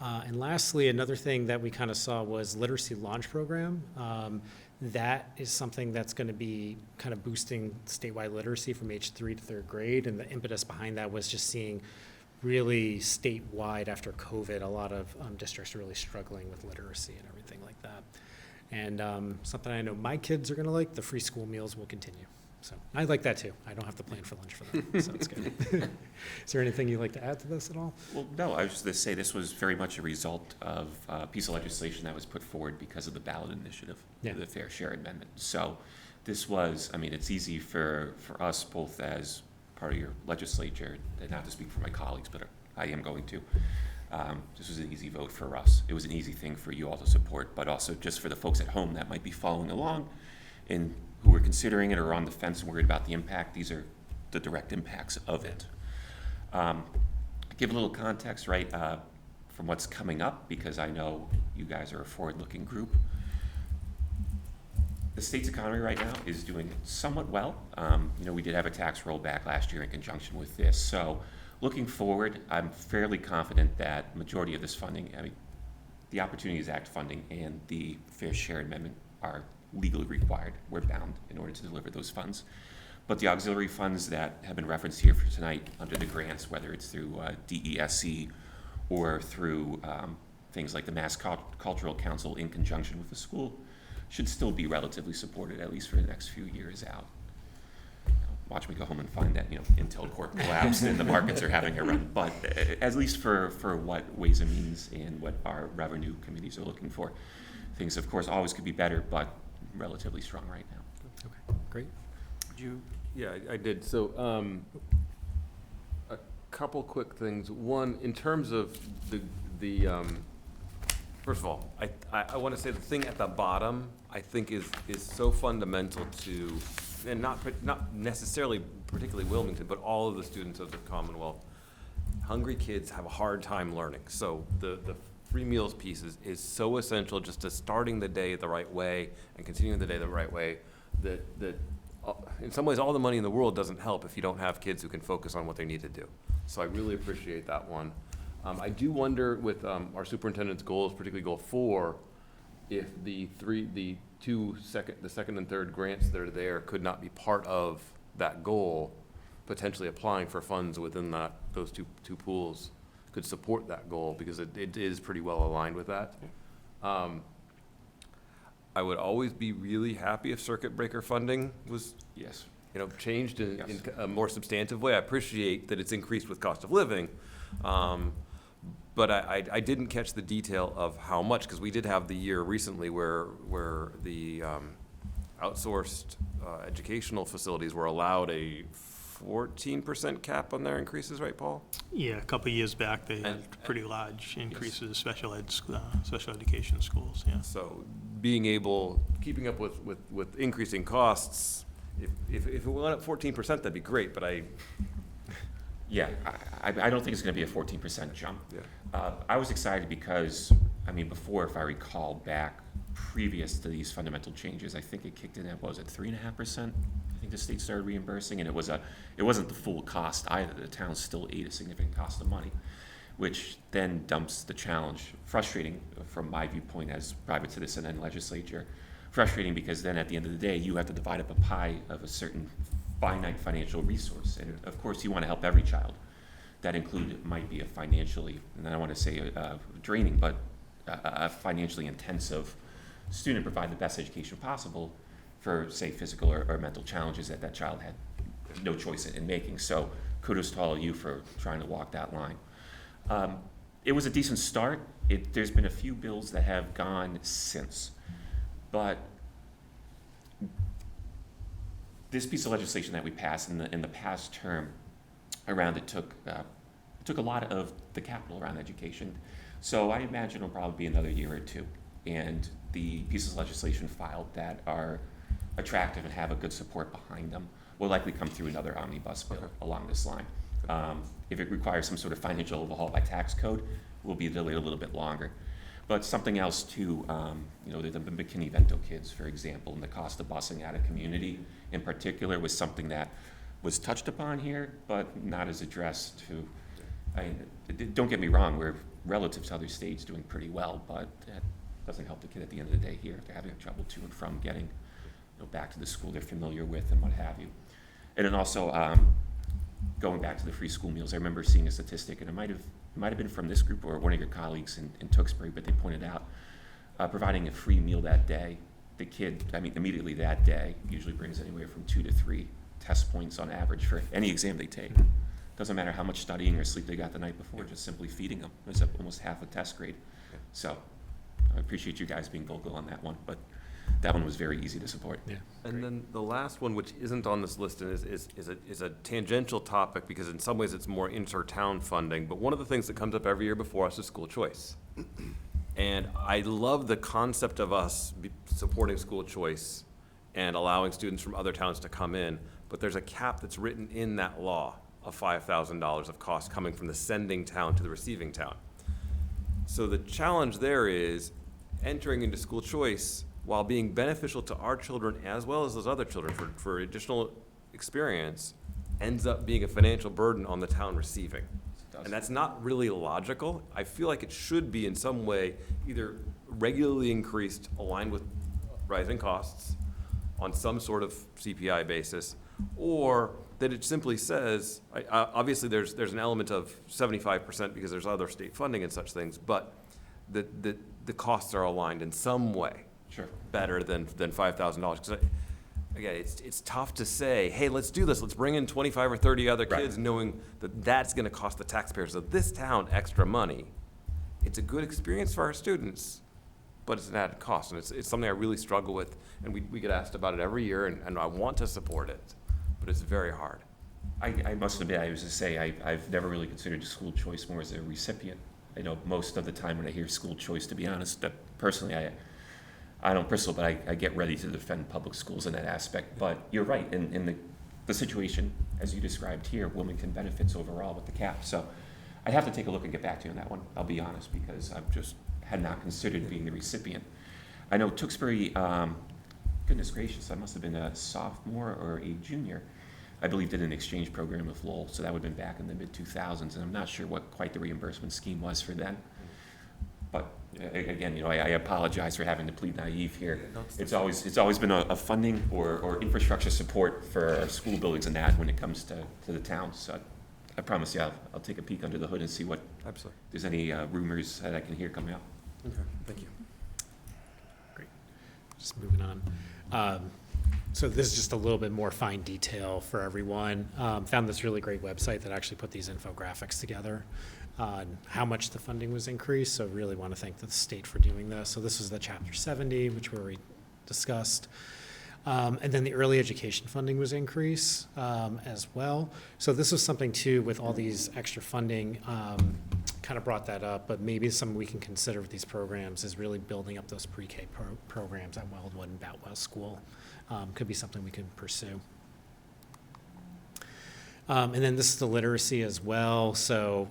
And lastly, another thing that we kind of saw was literacy launch program. that is something that's going to be kind of boosting statewide literacy from age 3 to 3rd grade. And the impetus behind that was just seeing really statewide after COVID, a lot of districts really struggling with literacy and everything like that. And something I know my kids are going to like, the free school meals will continue. So I like that too. I don't have to plan for lunch for them, so it's good. Is there anything you'd like to add to this at all? Well, no, I was just going to say this was very much a result of a piece of legislation that was put forward because of the ballot initiative, the Fair Share Amendment. So this was, I mean, it's easy for us both as part of your legislature, and not to speak for my colleagues, but I am going to. This was an easy vote for us. It was an easy thing for you all to support, but also just for the folks at home that might be following along and who are considering it or on the fence and worried about the impact. These are the direct impacts of it. Give a little context, right, from what's coming up, because I know you guys are a forward-looking group. The state's economy right now is doing somewhat well. We did have a tax rollback last year in conjunction with this. So looking forward, I'm fairly confident that majority of this funding, the Opportunities Act funding and the Fair Share Amendment are legally required. We're bound in order to deliver those funds. But the auxiliary funds that have been referenced here for tonight under the grants, whether it's through DESE or through things like the Mass Cultural Council in conjunction with the school, should still be relatively supported, at least for the next few years out. Watch me go home and find that, Intel Corp collapsed and the markets are having a run. But at least for what Ways and Means and what our revenue committees are looking for, things, of course, always could be better, but relatively strong right now. Okay, great. Yeah, I did. So a couple quick things. One, in terms of the first of all, I want to say the thing at the bottom I think is so fundamental to, and not necessarily particularly Wilmington, but all of the students of the Commonwealth. Hungry kids have a hard time learning. So the free meals piece is so essential just to starting the day the right way and continuing the day the right way, that in some ways all the money in the world doesn't help if you don't have kids who can focus on what they need to do. So I really appreciate that one. I do wonder with our superintendent's goals, particularly goal 4, if the second and third grants that are there could not be part of that goal, potentially applying for funds within those two pools could support that goal, because it is pretty well aligned with that. I would always be really happy if circuit breaker funding was changed in a more substantive way. I appreciate that it's increased with cost of living, but I didn't catch the detail of how much, because we did have the year recently where the outsourced educational facilities were allowed a 14% cap on their increases, right, Paul? Yeah, a couple of years back, they had pretty large increases in special education schools, yeah. So keeping up with increasing costs, if it went up 14%, that'd be great, but Yeah, I don't think it's going to be a 14% jump. Yeah. I was excited because, before, if I recall back, previous to these fundamental changes, I think it kicked in at, 3.5%? I think the state started reimbursing, and it wasn't the full cost either. The town still ate a significant cost of money, which then dumps the challenge. Frustrating from my viewpoint as private citizen and legislature. Frustrating because then at the end of the day, you have to divide up a pie of a certain finite financial resource. And of course, you want to help every child. That might be a financially, and I don't want to say draining, but a financially intensive student, provide the best education possible for, say, physical or mental challenges that child had no choice in making. So kudos to all of you for trying to walk that line. It was a decent start. There's been a few bills that have gone since, but this piece of legislation that we passed in the past term around it took a lot of the capital around education. So I imagine it'll probably be another year or two. And the pieces of legislation filed that are attractive and have a good support behind them will likely come through another omnibus bill along this line. If it requires some sort of financial overhaul by tax code, we'll be delayed a little bit longer. But something else too, the McKinney-Vento kids, for example, and the cost of busing out of community in particular was something that was touched upon here, but not as addressed to, don't get me wrong, we're relative to other states doing pretty well, but doesn't help the kid at the end of the day here. If they're having trouble to and from getting, back to the school they're familiar with and what have you. And then also, going back to the free school meals, I remember seeing a statistic, and it might have been from this group or one of your colleagues in Tewksbury, but they pointed out, providing a free meal that day, the kid, immediately that day, usually brings anywhere from 2 to 3 test points on average for any exam they take. Doesn't matter how much studying or sleep they got the night before, just simply feeding them. It's up almost half a test grade. So I appreciate you guys being vocal on that one, but that one was very easy to support. Yeah. And then the last one, which isn't on this list, and is a tangential topic, because in some ways it's more inter-town funding, but one of the things that comes up every year before us is school choice. And I love the concept of us supporting school choice and allowing students from other towns to come in, but there's a cap that's written in that law of $5,000 of cost coming from the sending town to the receiving town. So the challenge there is entering into school choice, while being beneficial to our children as well as those other children for additional experience, ends up being a financial burden on the town receiving. And that's not really logical. I feel like it should be in some way either regularly increased, aligned with rising costs on some sort of CPI basis, or that it simply says, obviously there's an element of 75% because there's other state funding and such things, but the costs are aligned in some way. Sure. Better than $5,000. Because again, it's tough to say, hey, let's do this. Let's bring in 25 or 30 other kids, knowing that that's going to cost the taxpayers of this town extra money. It's a good experience for our students, but it's an added cost, and it's something I really struggle with. And we get asked about it every year, and I want to support it, but it's very hard. I must admit, I was to say, I've never really considered school choice more as a recipient. I know most of the time when I hear school choice, to be honest, that personally I don't bristle, but I get ready to defend public schools in that aspect. But you're right, in the situation, as you described here, Wilmington benefits overall with the cap. So I'd have to take a look and get back to you on that one, I'll be honest, because I've just had not considered being the recipient. I know Tewksbury, goodness gracious, I must have been a sophomore or a junior, I believe did an exchange program with Lowell, so that would have been back in the mid-2000s, and I'm not sure what quite the reimbursement scheme was for then. But again, I apologize for having to plead naive here. It's always been a funding or infrastructure support for our school buildings and that when it comes to the town. So I promise you, I'll take a peek under the hood and see what, Absolutely. if there's any rumors that I can hear coming out. Okay, thank you. Great. Just moving on. So this is just a little bit more fine detail for everyone. Found this really great website that actually put these infographics together on how much the funding was increased. So really want to thank the state for doing this. So this is the Chapter 70, which we already discussed. And then the early education funding was increased as well. So this was something too, with all these extra funding, kind of brought that up, but maybe something we can consider with these programs is really building up those pre-K programs at Wildwood and Boutwell School. Could be something we can pursue. And then this is the literacy as well. So,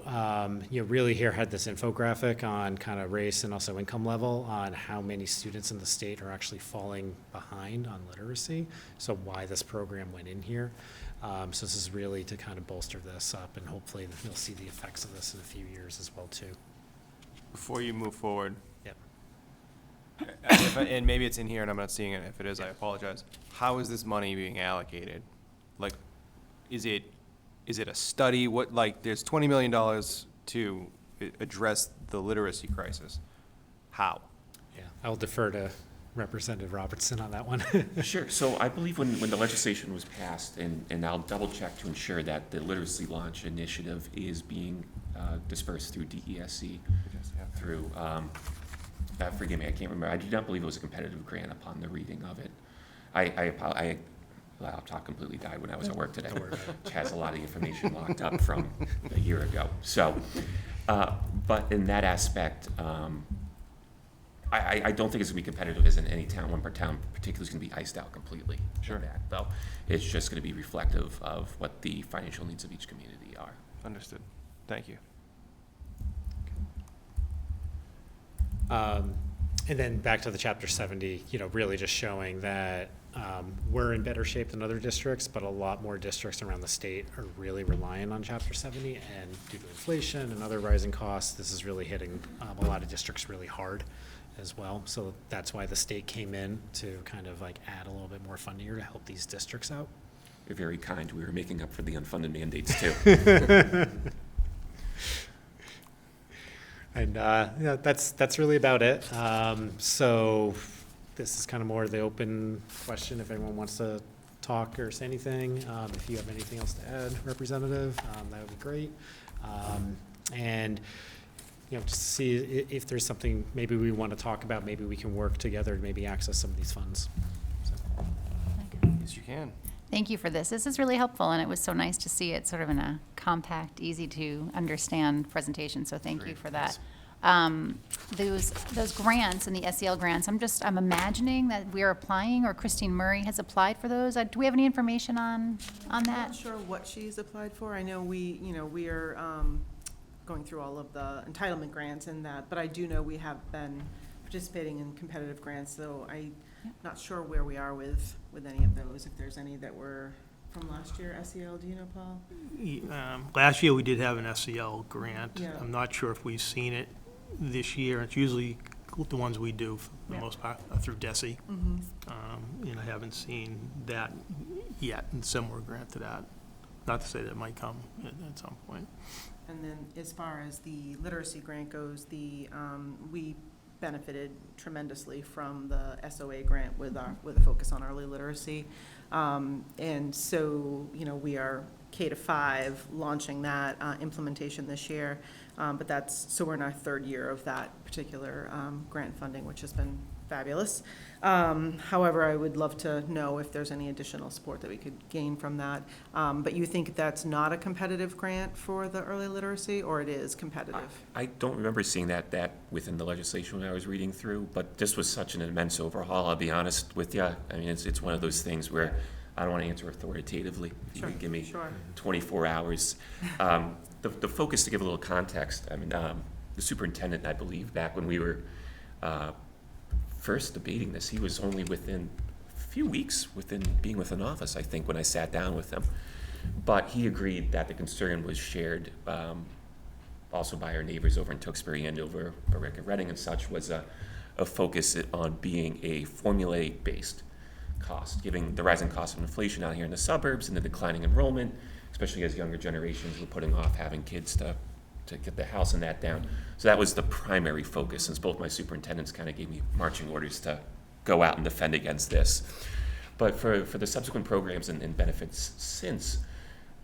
really here had this infographic on kind of race and also income level on how many students in the state are actually falling behind on literacy. So why this program went in here. So this is really to kind of bolster this up, and hopefully you'll see the effects of this in a few years as well too. Before you move forward, Yep. and maybe it's in here and I'm not seeing it. If it is, I apologize. How is this money being allocated? Like, is it a study? There's $20 million to address the literacy crisis. How? Yeah, I'll defer to Representative Robertson on that one. Sure. So I believe when the legislation was passed, and I'll double check to ensure that the Literacy Launch Initiative is being dispersed through DESC, through, forgive me, I can't remember. I do not believe it was a competitive grant upon the reading of it. My laptop completely died when I was at work today, which has a lot of information locked up from a year ago. So, but in that aspect, I don't think it's going to be competitive as in any town. One per town particularly is going to be iced out completely. Sure. That, though. It's just going to be reflective of what the financial needs of each community are. Understood. Thank you. And then back to the Chapter 70, really just showing that we're in better shape than other districts, but a lot more districts around the state are really relying on Chapter 70, and due to inflation and other rising costs, this is really hitting a lot of districts really hard. as well. So that's why the state came in to kind of like add a little bit more funding here to help these districts out. You're very kind. We were making up for the unfunded mandates too. And yeah, that's really about it. So this is kind of more the open question. If anyone wants to talk or say anything, if you have anything else to add, Representative, that would be great. And just to see if there's something maybe we want to talk about, maybe we can work together to maybe access some of these funds. So. Yes, you can. Thank you for this. This is really helpful, and it was so nice to see it sort of in a compact, easy to understand presentation, so thank you for that. Those grants and the SEL grants, I'm imagining that we're applying, or Christine Murray has applied for those. Do we have any information on I'm that? not sure what she's applied for. I know we are going through all of the entitlement grants and that, but I do know we have been participating in competitive grants, so I'm not sure where we are with any of those, if there's any that were from last year, SEL, do you know, Paul? Last year, we did have an SEL grant. Yeah. I'm not sure if we've seen it this year. It's usually the ones we do, for the most part, are through DESI. And I haven't seen that yet, and similar grant to that. Not to say that it might come at some point. And then as far as the literacy grant goes, we benefited tremendously from the SOA grant with a focus on early literacy. And so, we are K-5 launching that implementation this year. But so we're in our third year of that particular grant funding, which has been fabulous. However, I would love to know if there's any additional support that we could gain from that. But you think that's not a competitive grant for the early literacy, or it is competitive? I don't remember seeing that within the legislation when I was reading through, but this was such an immense overhaul, I'll be honest with you. I mean, it's one of those things where I don't want to answer authoritatively. You can give me 24 hours. The focus, to give a little context, I mean, the superintendent, I believe, back when we were first debating this, he was only within a few weeks within being within office, I think, when I sat down with him. But he agreed that the concern was shared also by our neighbors over in Tewksbury, Andover, Billerica, Reading, and such, was a focus on being a formulaic-based cost, given the rising cost of inflation out here in the suburbs and the declining enrollment, especially as younger generations were putting off having kids to get the house and that down. So that was the primary focus, since both my superintendents kind of gave me marching orders to go out and defend against this. But for the subsequent programs and benefits since,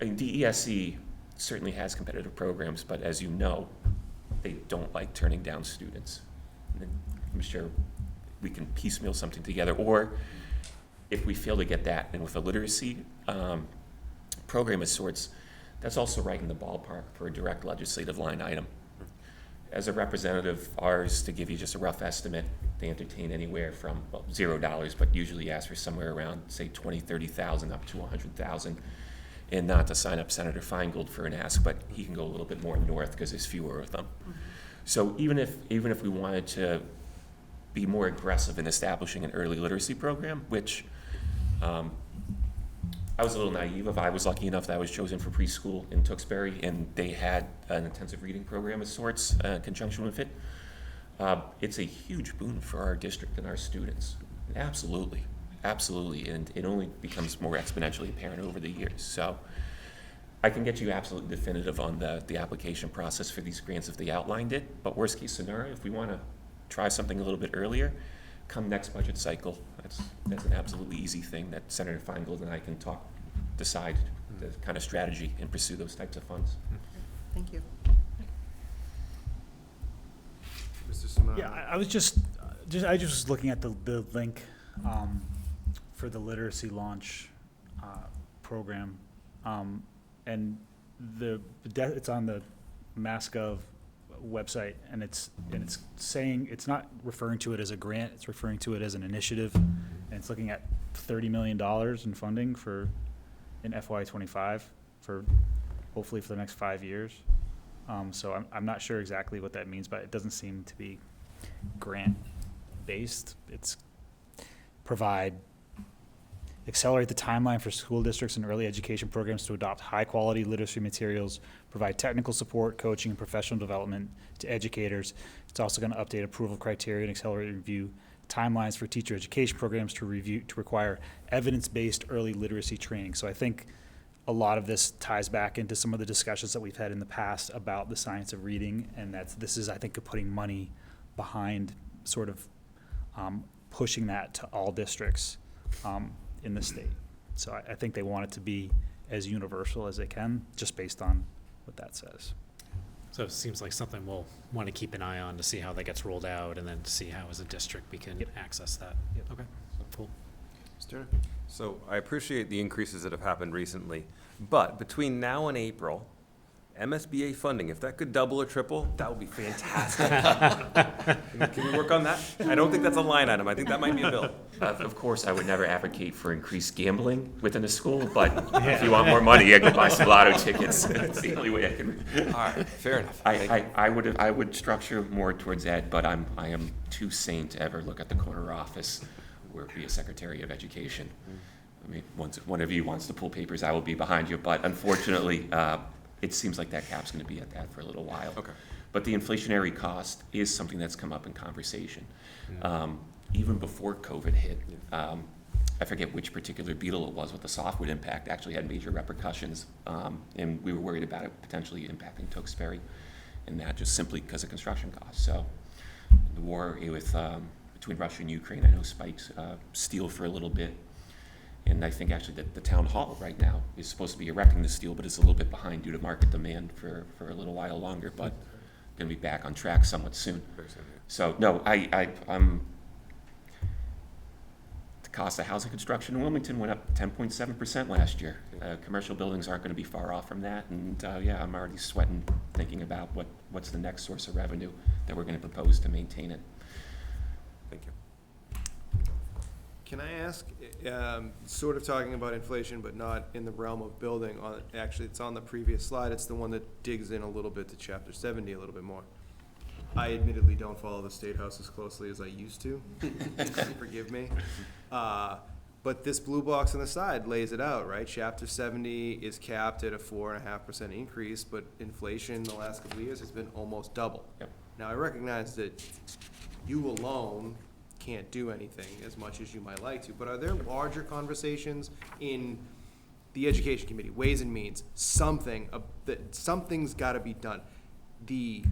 I mean, DESE certainly has competitive programs, but as you know, they don't like turning down students. And I'm sure we can piecemeal something together, or if we fail to get that, and with a literacy program of sorts, that's also right in the ballpark for a direct legislative line item. As a representative, ours, to give you just a rough estimate, they entertain anywhere from, well, $0, but usually ask for somewhere around, say, 20, 30,000 up to 100,000. And not to sign up Senator Feingold for an ask, but he can go a little bit more north because there's fewer of them. So even if we wanted to be more aggressive in establishing an early literacy program, which I was a little naive of. I was lucky enough that I was chosen for preschool in Tewksbury, and they had an intensive reading program of sorts in conjunction with it. It's a huge boon for our district and our students. Absolutely, absolutely, and it only becomes more exponentially apparent over the years. So I can get you absolutely definitive on the application process for these grants if they outlined it, but worst case scenario, if we want to try something a little bit earlier, come next budget cycle, that's an absolutely easy thing that Senator Feingold and I can decide the kind of strategy and pursue those types of funds. Thank you. Mr. Simone? Yeah, I was just was looking at the link for the literacy launch program, and it's on the MassGov website, and it's saying, it's not referring to it as a grant, it's referring to it as an initiative, and it's looking at $30 million in funding in FY25 for hopefully for the next 5 years. So I'm not sure exactly what that means, but it doesn't seem to be grant based. It's provide accelerate the timeline for school districts and early education programs to adopt high-quality literacy materials, provide technical support, coaching, and professional development to educators. It's also going to update approval criteria and accelerate review timelines for teacher education programs to require evidence-based early literacy training. So I think a lot of this ties back into some of the discussions that we've had in the past about the science of reading, and this is, I think, putting money behind sort of pushing that to all districts in the state. So I think they want it to be as universal as they can, just based on what that says. So it seems like something we'll want to keep an eye on to see how that gets rolled out, and then to see how as a district we can access that. Okay, cool. Mr. Turner? So I appreciate the increases that have happened recently, but between now and April, MSBA funding, if that could double or triple, that would be fantastic. Can we work on that? I don't think that's a line item. I think that might be a bill. Of course, I would never advocate for increased gambling within a school, but if you want more money, I could buy some lotto tickets. That's the only way I can. All right, fair enough. I would structure more towards that, but I am too sane to ever look at the corner office or be a Secretary of Education. I mean, once one of you wants to pull papers, I will be behind you, but unfortunately, it seems like that cap's going to be at that for a little while. Okay. But the inflationary cost is something that's come up in conversation. Even before COVID hit, I forget which particular beetle it was with the softwood impact, actually had major repercussions, and we were worried about it potentially impacting Tewksbury, and that just simply because of construction costs. So the war between Russia and Ukraine, I know spikes steel for a little bit. And I think actually that the town hall right now is supposed to be erecting the steel, but it's a little bit behind due to market demand for a little while longer, but going to be back on track somewhat soon. So no, I'm the cost of housing construction in Wilmington went up 10.7% last year. Commercial buildings aren't going to be far off from that, and yeah, I'm already sweating thinking about what's the next source of revenue that we're going to propose to maintain it. Thank you. Can I ask, sort of talking about inflation, but not in the realm of building, actually, it's on the previous slide, it's the one that digs in a little bit to Chapter 70 a little bit more. I admittedly don't follow the State House as closely as I used to, forgive me. But this blue box on the side lays it out, right? Chapter 70 is capped at a 4.5% increase, but inflation the last couple of years has been almost double. Yep. Now, I recognize that you alone can't do anything as much as you might like to, but are there larger conversations in the Education Committee, Ways and Means, something's got to be done? The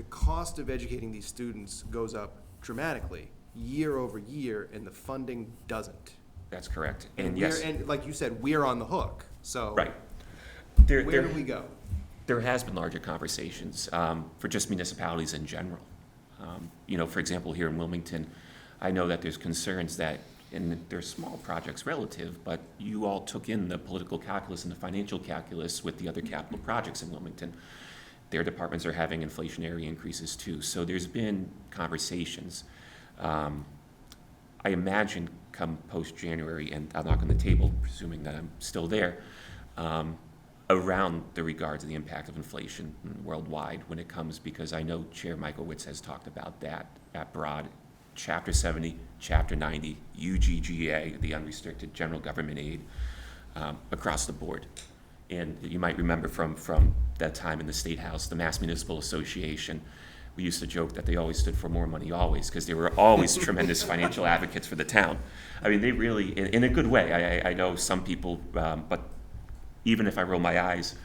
cost of educating these students goes up dramatically year over year, and the funding doesn't. That's correct. And And yes, and like you said, we're on the hook, so. right. Where do we go? There has been larger conversations for just municipalities in general. For example, here in Wilmington, I know that there's concerns that, and they're small projects relative, but you all took in the political calculus and the financial calculus with the other capital projects in Wilmington. Their departments are having inflationary increases too. So there's been conversations. I imagine come post-January, and I'll knock on the table, presuming that I'm still there, around the regards of the impact of inflation worldwide when it comes, because I know Chair Michaelwitz has talked about that at broad. Chapter 70, Chapter 90, UGGA, the unrestricted general government aid, across the board. And you might remember from that time in the State House, the Mass Municipal Association, we used to joke that they always stood for more money always, because they were always tremendous financial advocates for the town. I mean, they really, in a good way, I know some people, but even if I roll my eyes,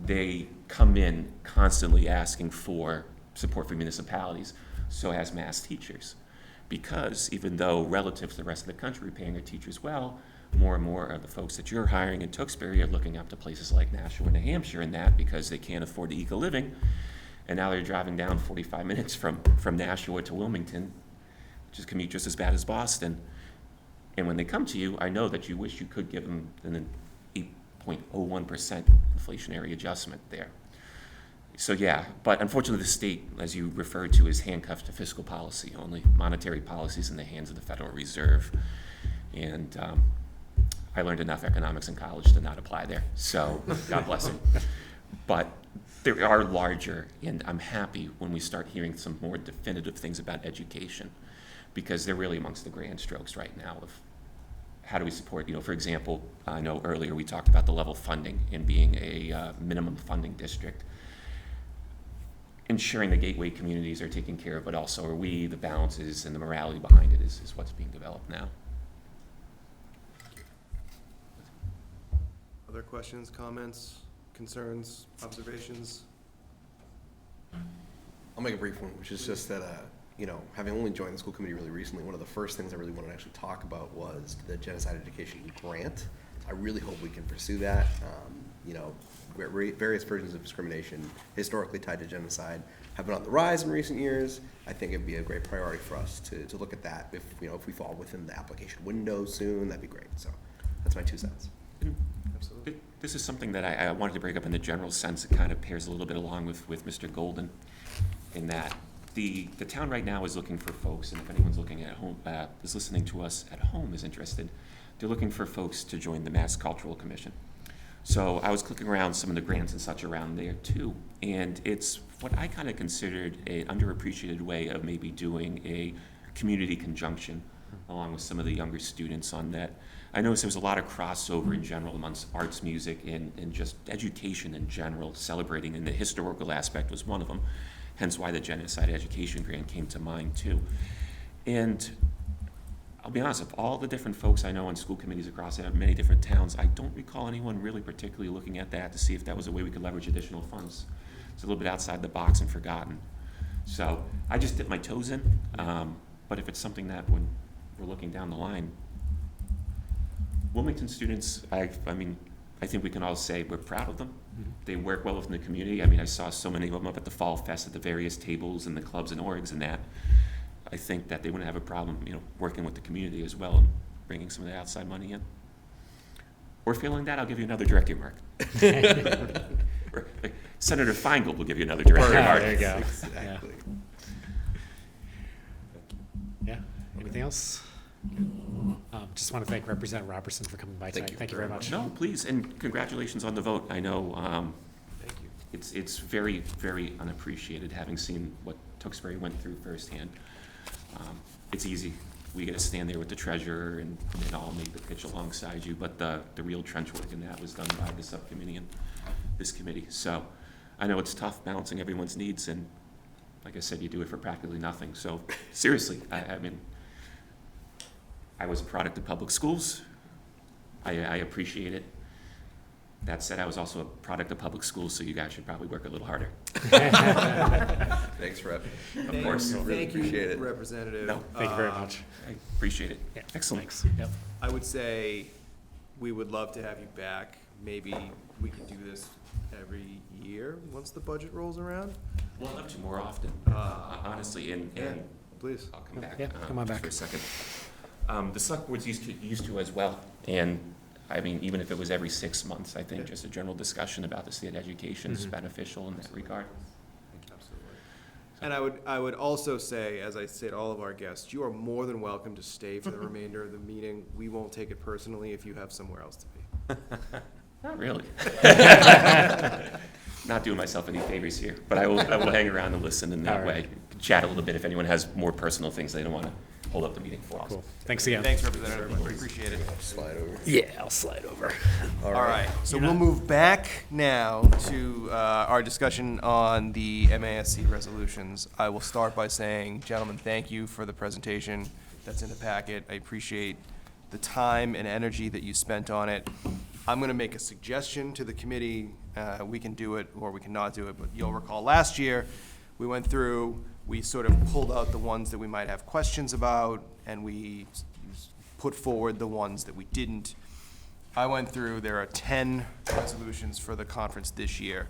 they come in constantly asking for support for municipalities, so as mass teachers. Because even though relative to the rest of the country we're paying our teachers well, more and more of the folks that you're hiring in Tewksbury are looking up to places like Nashua, New Hampshire, and that because they can't afford to eke a living. And now they're driving down 45 minutes from Nashua to Wilmington, which is commute just as bad as Boston. And when they come to you, I know that you wish you could give them an 8.01% inflationary adjustment there. So yeah, but unfortunately the state, as you referred to, is handcuffed to fiscal policy. Only monetary policies in the hands of the Federal Reserve. And I learned enough economics in college to not apply there, so God bless them. But there are larger, and I'm happy when we start hearing some more definitive things about education, because they're really amongst the grand strokes right now of how do we support, for example, I know earlier we talked about the level funding and being a minimum funding district. Ensuring the gateway communities are taken care of, but also are we, the balances and the morality behind it is what's being developed now. Other questions, comments, concerns, observations? I'll make a brief one, which is just that, having only joined the school committee really recently, one of the first things I really wanted to actually talk about was the Genocide Education Grant. I really hope we can pursue that. Various versions of discrimination historically tied to genocide have been on the rise in recent years. I think it'd be a great priority for us to look at that. If we fall within the application window soon, that'd be great. So that's my 2 cents. Absolutely. This is something that I wanted to break up in the general sense. It kind of pairs a little bit along with Mr. Golden, in that the town right now is looking for folks, and if anyone's looking at home, is listening to us at home, is interested, they're looking for folks to join the Mass Cultural Commission. So I was clicking around some of the grants and such around there too, and it's what I kind of considered an underappreciated way of maybe doing a community conjunction along with some of the younger students on that. I noticed there was a lot of crossover in general amongst arts, music, and just education in general, celebrating, and the historical aspect was one of them, hence why the Genocide Education Grant came to mind too. And I'll be honest, of all the different folks I know on school committees across many different towns, I don't recall anyone really particularly looking at that to see if that was a way we could leverage additional funds. It's a little bit outside the box and forgotten. So I just dipped my toes in, but if it's something that when we're looking down the line, Wilmington students, I think we can all say we're proud of them. Mm-hmm. They work well within the community. I saw so many of them up at the Fall Fest at the various tables and the clubs and orgs and that. I think that they wouldn't have a problem, working with the community as well and bringing some of the outside money in. Or failing that, I'll give you another direct earmark. Or, Senator Feingold will give you another direct earmark. There you go. Exactly. Yeah. Anything else? Just want to thank Representative Robertson for coming by tonight. Thank you very much. No, please, and congratulations on the vote. I know Thank you. it's very, very unappreciated, having seen what Tewksbury went through firsthand. It's easy. We get to stand there with the treasurer and all make the pitch alongside you, but the real trench work in that was done by the subcommittee and this committee. So I know it's tough balancing everyone's needs, and like I said, you do it for practically nothing. So seriously, I was a product of public schools. I appreciate it. That said, I was also a product of public schools, so you guys should probably work a little harder. Thanks, Rep. Of course. Really Thank you, appreciate it. Representative. No, Thank you very much. I appreciate it. Yeah. Excellent. Thanks. Yep. I would say we would love to have you back. Maybe we could do this every year once the budget rolls around. We'll have to more often, honestly, and Please. I'll come back. Yeah, come on back. For a second. The select board's used to as well, and even if it was every 6 months, I think just a general discussion about the state education is beneficial in that regard. Absolutely. And I would also say, as I say to all of our guests, you are more than welcome to stay for the remainder of the meeting. We won't take it personally if you have somewhere else to be. Not really. Not doing myself any favors here, but I will hang around and listen in that All right. way. Chat a little bit if anyone has more personal things they don't want to hold up the meeting for. Cool. Thanks again. Thanks, Representative. We appreciate it. Slide over. Yeah, I'll slide over. All right, so we'll move back now to our discussion on the MASC resolutions. I will start by saying, gentlemen, thank you for the presentation that's in the packet. I appreciate the time and energy that you spent on it. I'm going to make a suggestion to the committee. We can do it or we can not do it, but you'll recall last year, we went through, we sort of pulled out the ones that we might have questions about, and we put forward the ones that we didn't. I went through, there are 10 resolutions for the conference this year.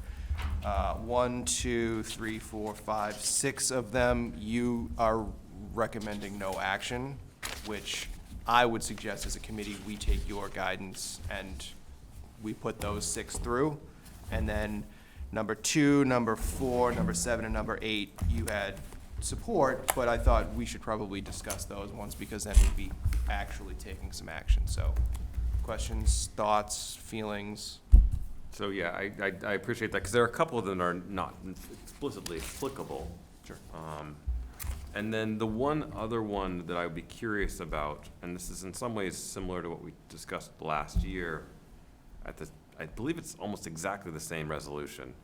1, 2, 3, 4, 5, 6 of them, you are recommending no action, which I would suggest as a committee, we take your guidance and we put those 6 through. And then number 2, number 4, number 7, and number 8, you had support, but I thought we should probably discuss those ones because then we'd be actually taking some action. So questions, thoughts, feelings? So yeah, I appreciate that, because there are a couple of them that are not explicitly applicable. Sure. And then the one other one that I would be curious about, and this is in some ways similar to what we discussed last year, I believe it's almost exactly the same resolution,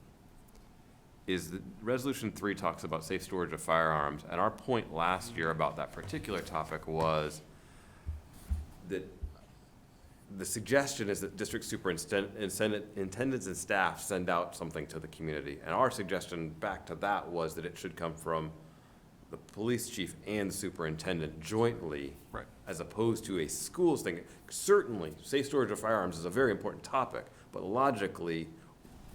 is that Resolution 3 talks about safe storage of firearms, and our point last year about that particular topic was that the suggestion is that district superintendents and staff send out something to the community. And our suggestion back to that was that it should come from the police chief and superintendent jointly, Right. as opposed to a schools thing. Certainly, safe storage of firearms is a very important topic, but logically,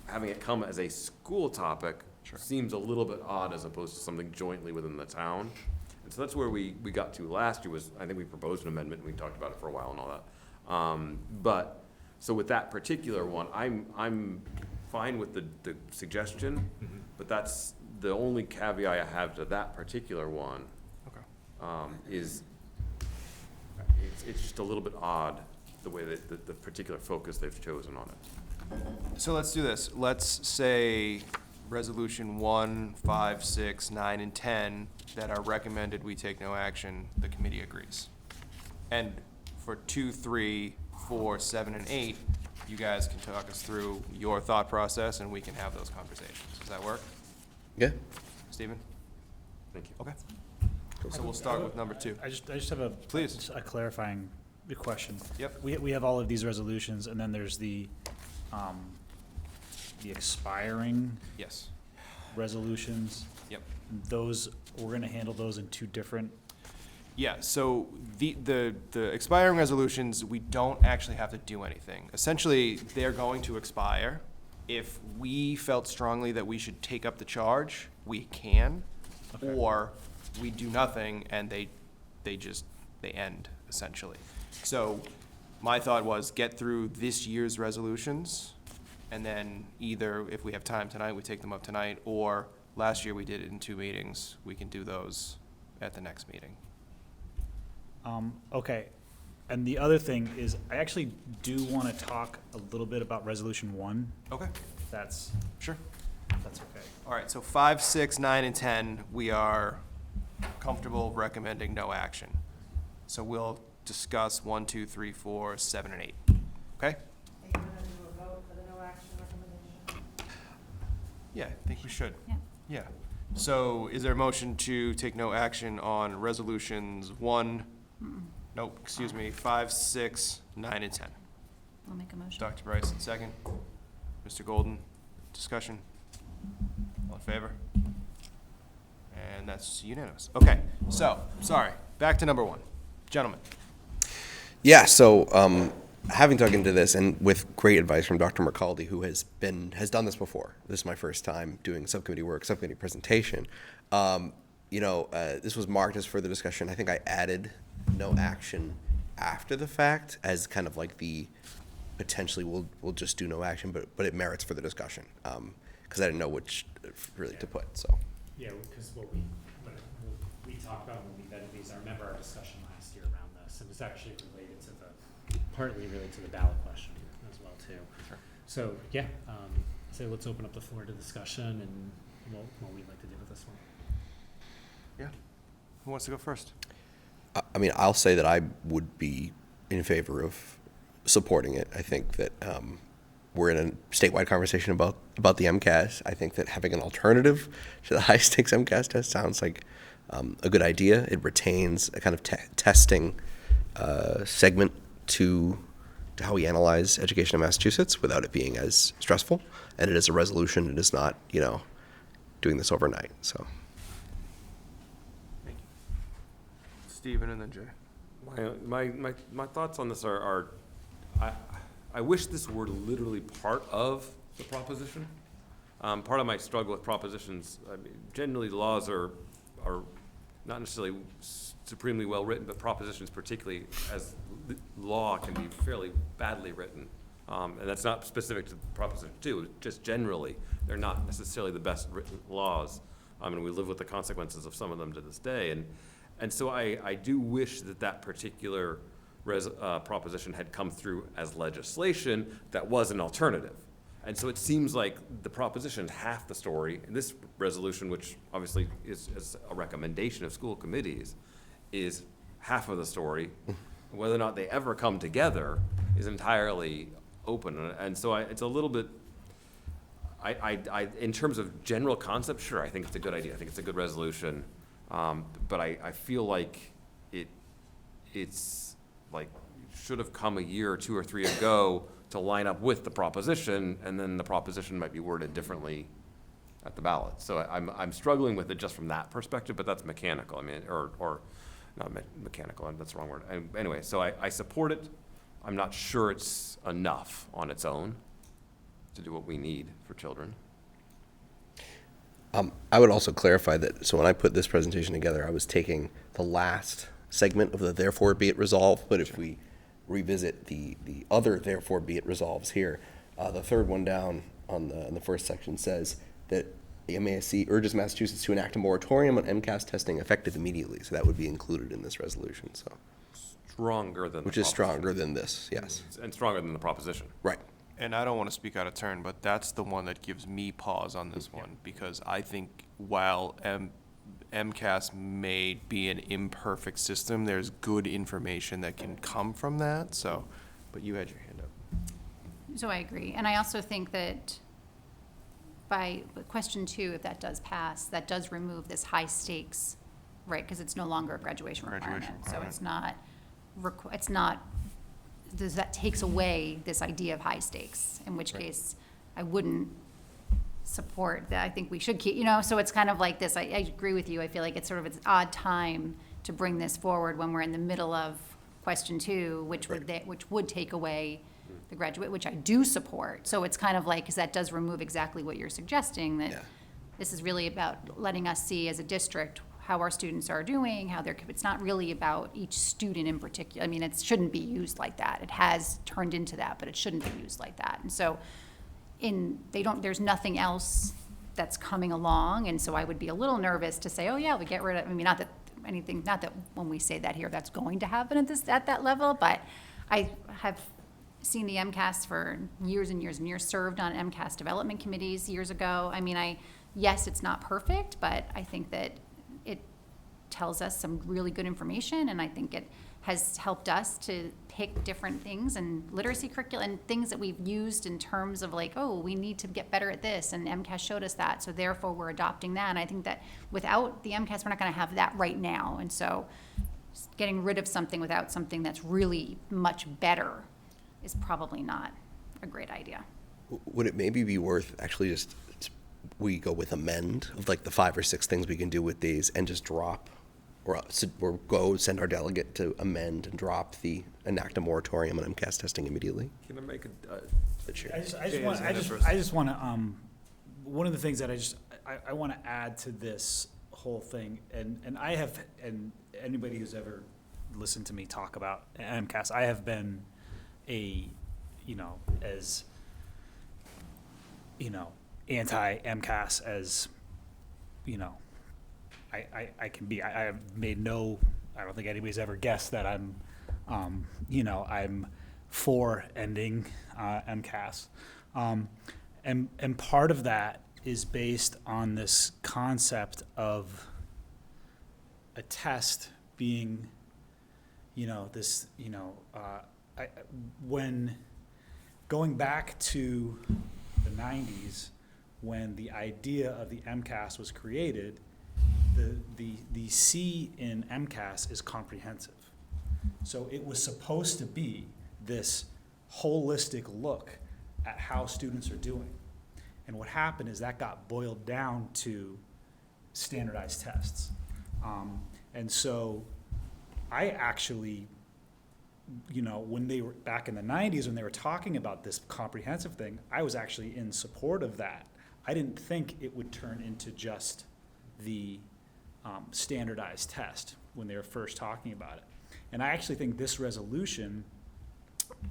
having it come as a school topic seems a little bit odd as opposed to something jointly within the town. And so that's where we got to last year was, I think we proposed an amendment, and we talked about it for a while and all that. But, so with that particular one, I'm fine with the suggestion, but that's the only caveat I have to that particular one. Okay. Is, it's just a little bit odd, the way that the particular focus they've chosen on it. So let's do this. Let's say resolution 1, 5, 6, 9, and 10 that are recommended, we take no action, the committee agrees. And for 2, 3, 4, 7, and 8, you guys can talk us through your thought process and we can have those conversations. Does that work? Yeah. Stephen? Thank you. Okay. So we'll start with number 2. I just have Please. a clarifying question. Yep. We have all of these resolutions, and then there's the expiring Yes. resolutions. Yep. Those, we're gonna handle those in 2 different, Yeah, so the expiring resolutions, we don't actually have to do anything. Essentially, they're going to expire. If we felt strongly that we should take up the charge, we can, Okay. or we do nothing and they end, essentially. So my thought was get through this year's resolutions, and then either, if we have time tonight, we take them up tonight, or last year we did it in 2 meetings, we can do those at the next meeting. okay. And the other thing is, I actually do wanna talk a little bit about resolution 1. Okay, If that's sure. okay. All right, so 5, 6, 9, and 10, we are comfortable recommending no action. So we'll discuss 1, 2, 3, 4, 7, and 8. Okay? Yeah, I think we should. Yeah. Yeah. So is there a motion to take no action on resolutions 1, nope, excuse me, 5, 6, 9, and 10? I'll make a motion. Dr. Bryson, second. Mr. Golden, discussion? All in favor? And that's unanimous. Okay, so, sorry, back to number 1. Gentlemen. Yeah, so having dug into this and with great advice from Dr. Mercaldi, who has done this before. This is my first time doing subcommittee work, subcommittee presentation. This was marked as further discussion. I think I added no action after the fact as kind of like the potentially we'll just do no action, but it merits further discussion because I didn't know which really to put. So Yeah, because what we talked about when we vetted these, I remember our discussion last year around this, and it's actually partly related to the ballot question as well too. Sure. So, yeah, so let's open up the floor to discussion and what we'd like to do with this one. Yeah. Who wants to go first? I mean, I'll say that I would be in favor of supporting it. I think that we're in a statewide conversation about the MCAS. I think that having an alternative to the high-stakes MCAS test sounds like a good idea. It retains a kind of testing segment to how we analyze education in Massachusetts without it being as stressful. And it is a resolution. It is not, doing this overnight. So. Thank you. Stephen and then Jay. My thoughts on this are I wish this were literally part of the proposition. Part of my struggle with propositions, I mean, generally laws are not necessarily supremely well written, but propositions particularly as law can be fairly badly written. And that's not specific to Proposition 2, just generally, they're not necessarily the best written laws. And we live with the consequences of some of them to this day. And so I do wish that particular proposition had come through as legislation that was an alternative, And so it seems like the proposition, half the story, and this resolution, which obviously is a recommendation of school committees, is half of the story. Whether or not they ever come together is entirely open. And so it's a little bit, in terms of general concept, sure, I think it's a good idea. I think it's a good resolution. But I feel like it's like, should have come a year or 2 or 3 ago to line up with the proposition, and then the proposition might be worded differently at the ballot. So I'm struggling with it just from that perspective, but that's mechanical. I mean, or not mechanical, that's the wrong word. Anyway, so I support it. I'm not sure it's enough on its own to do what we need for children. I would also clarify that, so when I put this presentation together, I was taking the last segment of the therefore be it resolved, but if we revisit the other therefore be it resolves here, the third one down on the first section says that the MASC urges Massachusetts to enact a moratorium on MCAS testing effective immediately, so that would be included in this resolution, so. Stronger than the Which is proposition. stronger than this, yes. And stronger than the proposition. Right. And I don't want to speak out of turn, but that's the one that gives me pause on this one, because I think while MCAS may be an imperfect system, there's good information that can come from that, so, but you had your hand up. So I agree. And I also think that by question 2, if that does pass, that does remove this high stakes, right? Because it's no longer a graduation requirement. So it's not, that takes away this idea of high stakes, in which case I wouldn't support that. I think we should keep, so it's kind of like this. I agree with you. I feel like it's sort of an odd time to bring this forward when we're in the middle of question 2, which would take away the graduate, which I do support. So it's kind of like, because that does remove exactly what you're suggesting, that this is really about letting us see as a district how our students are doing, it's not really about each student in particular. I mean, it shouldn't be used like that. It has turned into that, but it shouldn't be used like that. And so there's nothing else that's coming along, and so I would be a little nervous to say, oh yeah, we get rid of, I mean, not that when we say that here, that's going to happen at that level, but I have seen the MCAS for years and years and years, served on MCAS development committees years ago. I mean, yes, it's not perfect, but I think that it tells us some really good information, and I think it has helped us to pick different things and literacy curriculum and things that we've used in terms of like, oh, we need to get better at this, and MCAS showed us that, so therefore we're adopting that. And I think that without the MCAS, we're not going to have that right now. And so getting rid of something without something that's really much better is probably not a great idea. Would it maybe be worth actually we go with amend of like the 5 or 6 things we can do with these and just drop, or go send our delegate to amend and drop the enact a moratorium on MCAS testing immediately? Can I make The chair. I just want to, one of the things that I want to add to this whole thing, and anybody who's ever listened to me talk about MCAS, I have been as anti-MCAS as, I can be. I have made I don't think anybody's ever guessed that I'm for ending MCAS. And part of that is based on this concept of a test being, when going back to the 90s, when the idea of the MCAS was created, the C in MCAS is comprehensive. So it was supposed to be this holistic look at how students are doing. And what happened is that got boiled down to standardized tests. And so I actually, when they were back in the 90s, when they were talking about this comprehensive thing, I was actually in support of that. I didn't think it would turn into just the standardized test when they were first talking about it. And I actually think this resolution,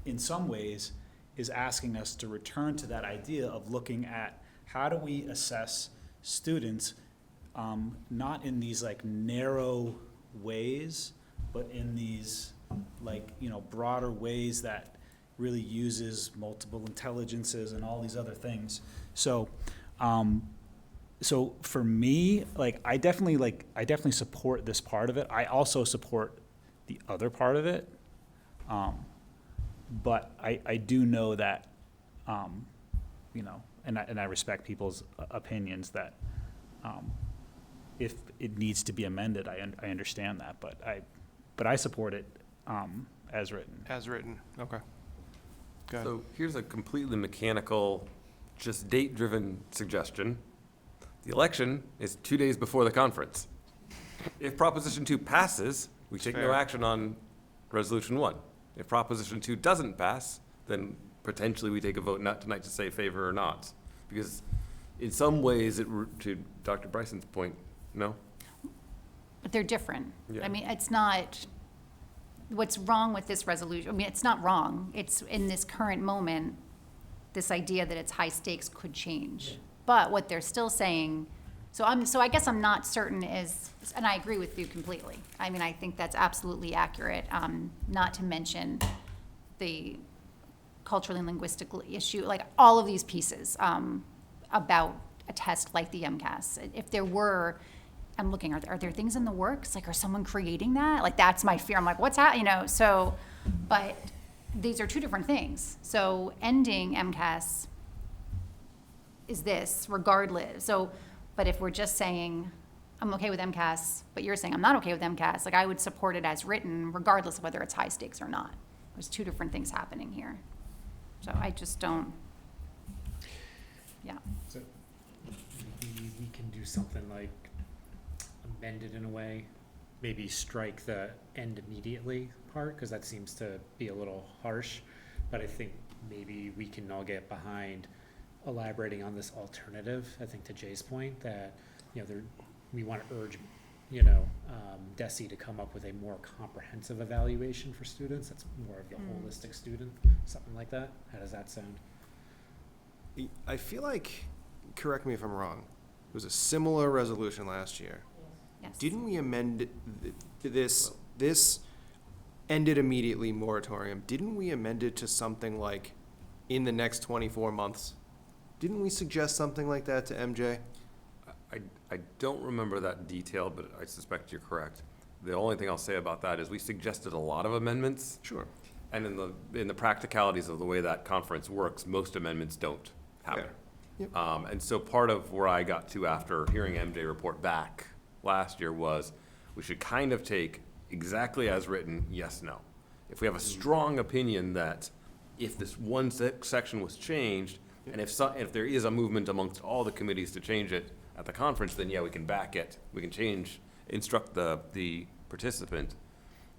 in some ways, is asking us to return to that idea of looking at how do we assess students, not in these like narrow ways, but in these broader ways that really uses multiple intelligences and all these other things. So, so for me, I definitely support this part of it. I also support the other part of it. But I do know that, and I respect people's opinions that, if it needs to be amended, I understand that, but I support it, as written. As written, okay. Go ahead. So here's a completely mechanical, just date-driven suggestion. The election is 2 days before the conference. If Proposition 2 passes, we take no Fair. action on Resolution 1. If Proposition 2 doesn't pass, then potentially we take a vote not tonight to say favor or not. Because in some ways, to Dr. Bryson's point, no? But they're different. Yeah. I mean, it's not, what's wrong with this resolution, I mean, it's not wrong. It's in this current moment, this idea that it's high stakes could change. But what they're still saying, so I guess I'm not certain is, and I agree with you completely. I mean, I think that's absolutely accurate, not to mention the culturally and linguistically issue, like all of these pieces, about a test like the MCAS. If there were, I'm looking, are there things in the works? Like, are someone creating that? Like, that's my fear. I'm like, what's happening? So, but these are two different things. So ending MCAS is this regardless. So, but if we're just saying, I'm okay with MCAS, but you're saying I'm not okay with MCAS, like I would support it as written regardless of whether it's high stakes or not. There's two different things happening here. So I just don't, yeah. So maybe we can do something like amend it in a way, maybe strike the end immediately part, because that seems to be a little harsh. But I think maybe we can all get behind elaborating on this alternative. I think to Jay's point that, we want to urge, DESE to come up with a more comprehensive evaluation for students. That's more of the holistic student, something like that. How does that sound? I feel like, correct me if I'm wrong, it was a similar resolution last year. Yes. Didn't we amend this ended immediately moratorium? Didn't we amend it to something like in the next 24 months? Didn't we suggest something like that to MJ? I don't remember that detail, but I suspect you're correct. The only thing I'll say about that is we suggested a lot of amendments. Sure. And in the practicalities of the way that conference works, most amendments don't happen. Fair. Yep. And so part of where I got to after hearing MJ report back last year was we should kind of take exactly as written, yes, no. If we have a strong opinion that if this one section was changed, and if there is a movement amongst all the committees to change it at the conference, then yeah, we can back it. We can instruct the participant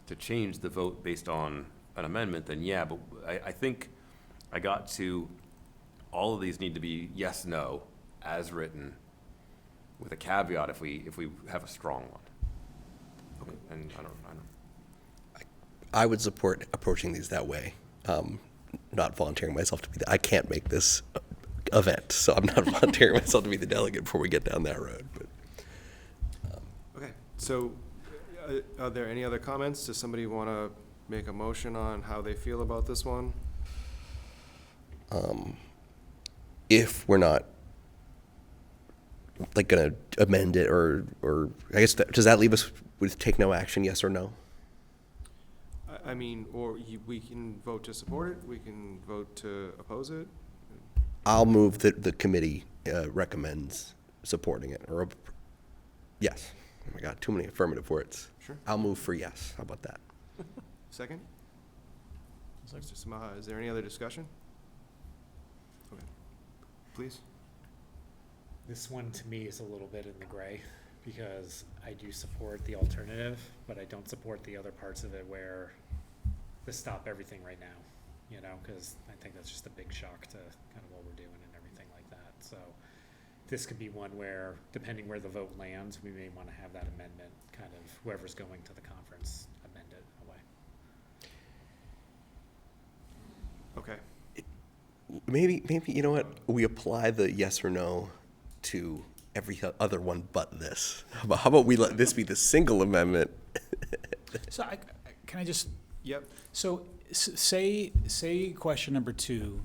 to change the vote based on an amendment, then yeah, but I think I got to all of these need to be yes, no, as written, with a caveat if we have a strong one. Okay. And I don't. I would support approaching these that way, not volunteering myself to be I can't make this event, so I'm not volunteering myself to be the delegate before we get down that road. But Okay, so are there any other comments? Does somebody want to make a motion on how they feel about this one? if we're not going to amend it, or I guess does that leave us with take no action, yes or no? I mean, we can vote to support it, we can vote to oppose it. I'll move that the committee recommends supporting it, or yes. Oh my God, too many affirmative words. Sure. I'll move for yes. How about that? Second? Mr. Samaha, is there any other discussion? Okay, please. This one to me is a little bit in the gray, because I do support the alternative, but I don't support the other parts of it where the stop everything right now, you know, because I think that's just a big shock to kind of what we're doing and everything like that. So this could be one where, depending where the vote lands, we may want to have that amendment, kind of whoever's going to the conference amend it away. Okay. Maybe you know what? We apply the yes or no to every other one but this. How about we let this be the single amendment? So can I just? Yep. So say question number 2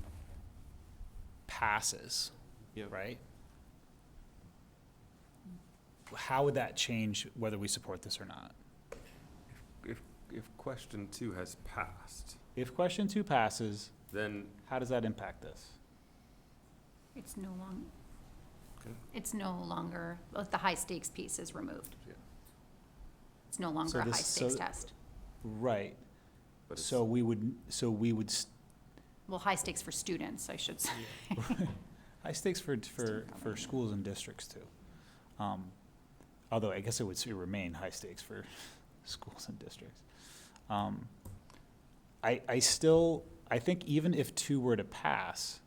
passes, Yep. right? How would that change whether we support this or not? If question 2 has passed, If question 2 passes, then how does that impact this? It's no longer, Okay. it's no longer, well, the high stakes piece is removed. Yeah. It's no longer So a high this- stakes so- test. Right. but it's, So we would Well, high stakes for students, I should say. high stakes for schools and districts too. Although I guess it would remain high stakes for schools and districts. I think even if 2 were to pass,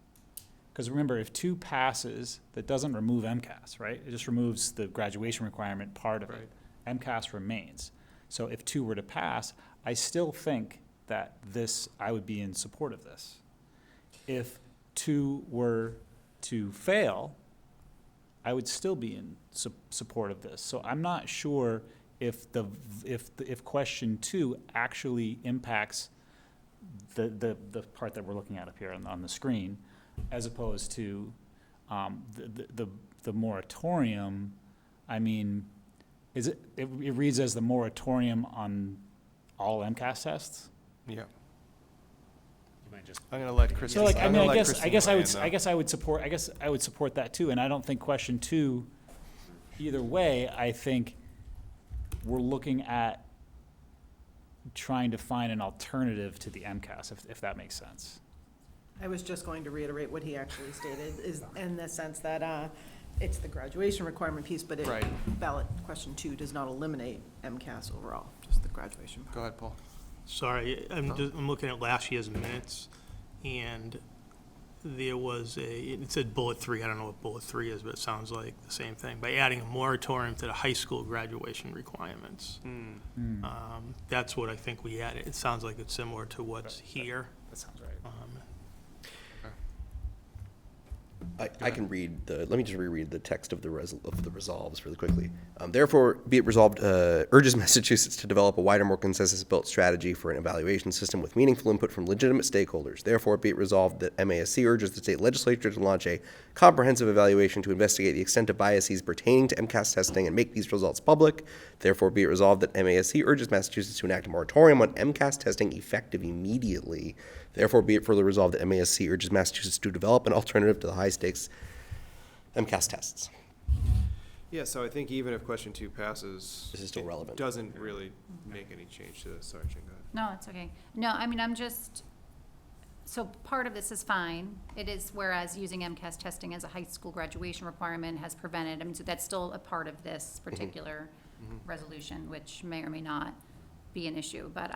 because remember, if 2 passes, that doesn't remove MCAS, right? It just removes the graduation requirement part of it. MCAS remains. So if 2 were to pass, I still think that I would be in support of this. If 2 were to fail, I would still be in support of this. So I'm not sure if question 2 actually impacts the part that we're looking at up here on the screen, as opposed to the moratorium. I mean, it reads as the moratorium on all MCAS tests. Yeah. You might just. I'm gonna let Kristen. So like, I I'm mean, gonna I let guess Kristen I weigh would in, though. I guess I would support that too. And I don't think question 2, either way, I think we're looking at trying to find an alternative to the MCAS, if that makes sense. I was just going to reiterate what he actually stated, is in the sense that it's the graduation requirement piece, but Right. ballot question 2 does not eliminate MCAS overall, just the graduation part. Go ahead, Paul. Sorry, I'm looking at last year's minutes, and there was it said bullet 3, I don't know what bullet 3 is, but it sounds like the same thing, by adding a moratorium to the high school graduation requirements. That's what I think we added. It sounds like it's similar to what's here. That sounds right. I can read let me just reread the text of the resolves really quickly. Therefore, be it resolved, urges Massachusetts to develop a wider, more consensus-built strategy for an evaluation system with meaningful input from legitimate stakeholders. Therefore, be it resolved that MASC urges the state legislature to launch a comprehensive evaluation to investigate the extent of biases pertaining to MCAS testing and make these results public. Therefore, be it resolved that MASC urges Massachusetts to enact a moratorium on MCAS testing effective immediately. Therefore, be it further resolved that MASC urges Massachusetts to develop an alternative to the high-stakes MCAS tests. Yeah, so I think even if question 2 passes. This is still it relevant. Doesn't really make any change to this. Sorry, Jen, go ahead. No, it's okay. No, I mean, so part of this is fine. It is, whereas using MCAS testing as a high school graduation requirement has prevented, I mean, so that's still a part of this particular resolution, which may or may not be an issue. But,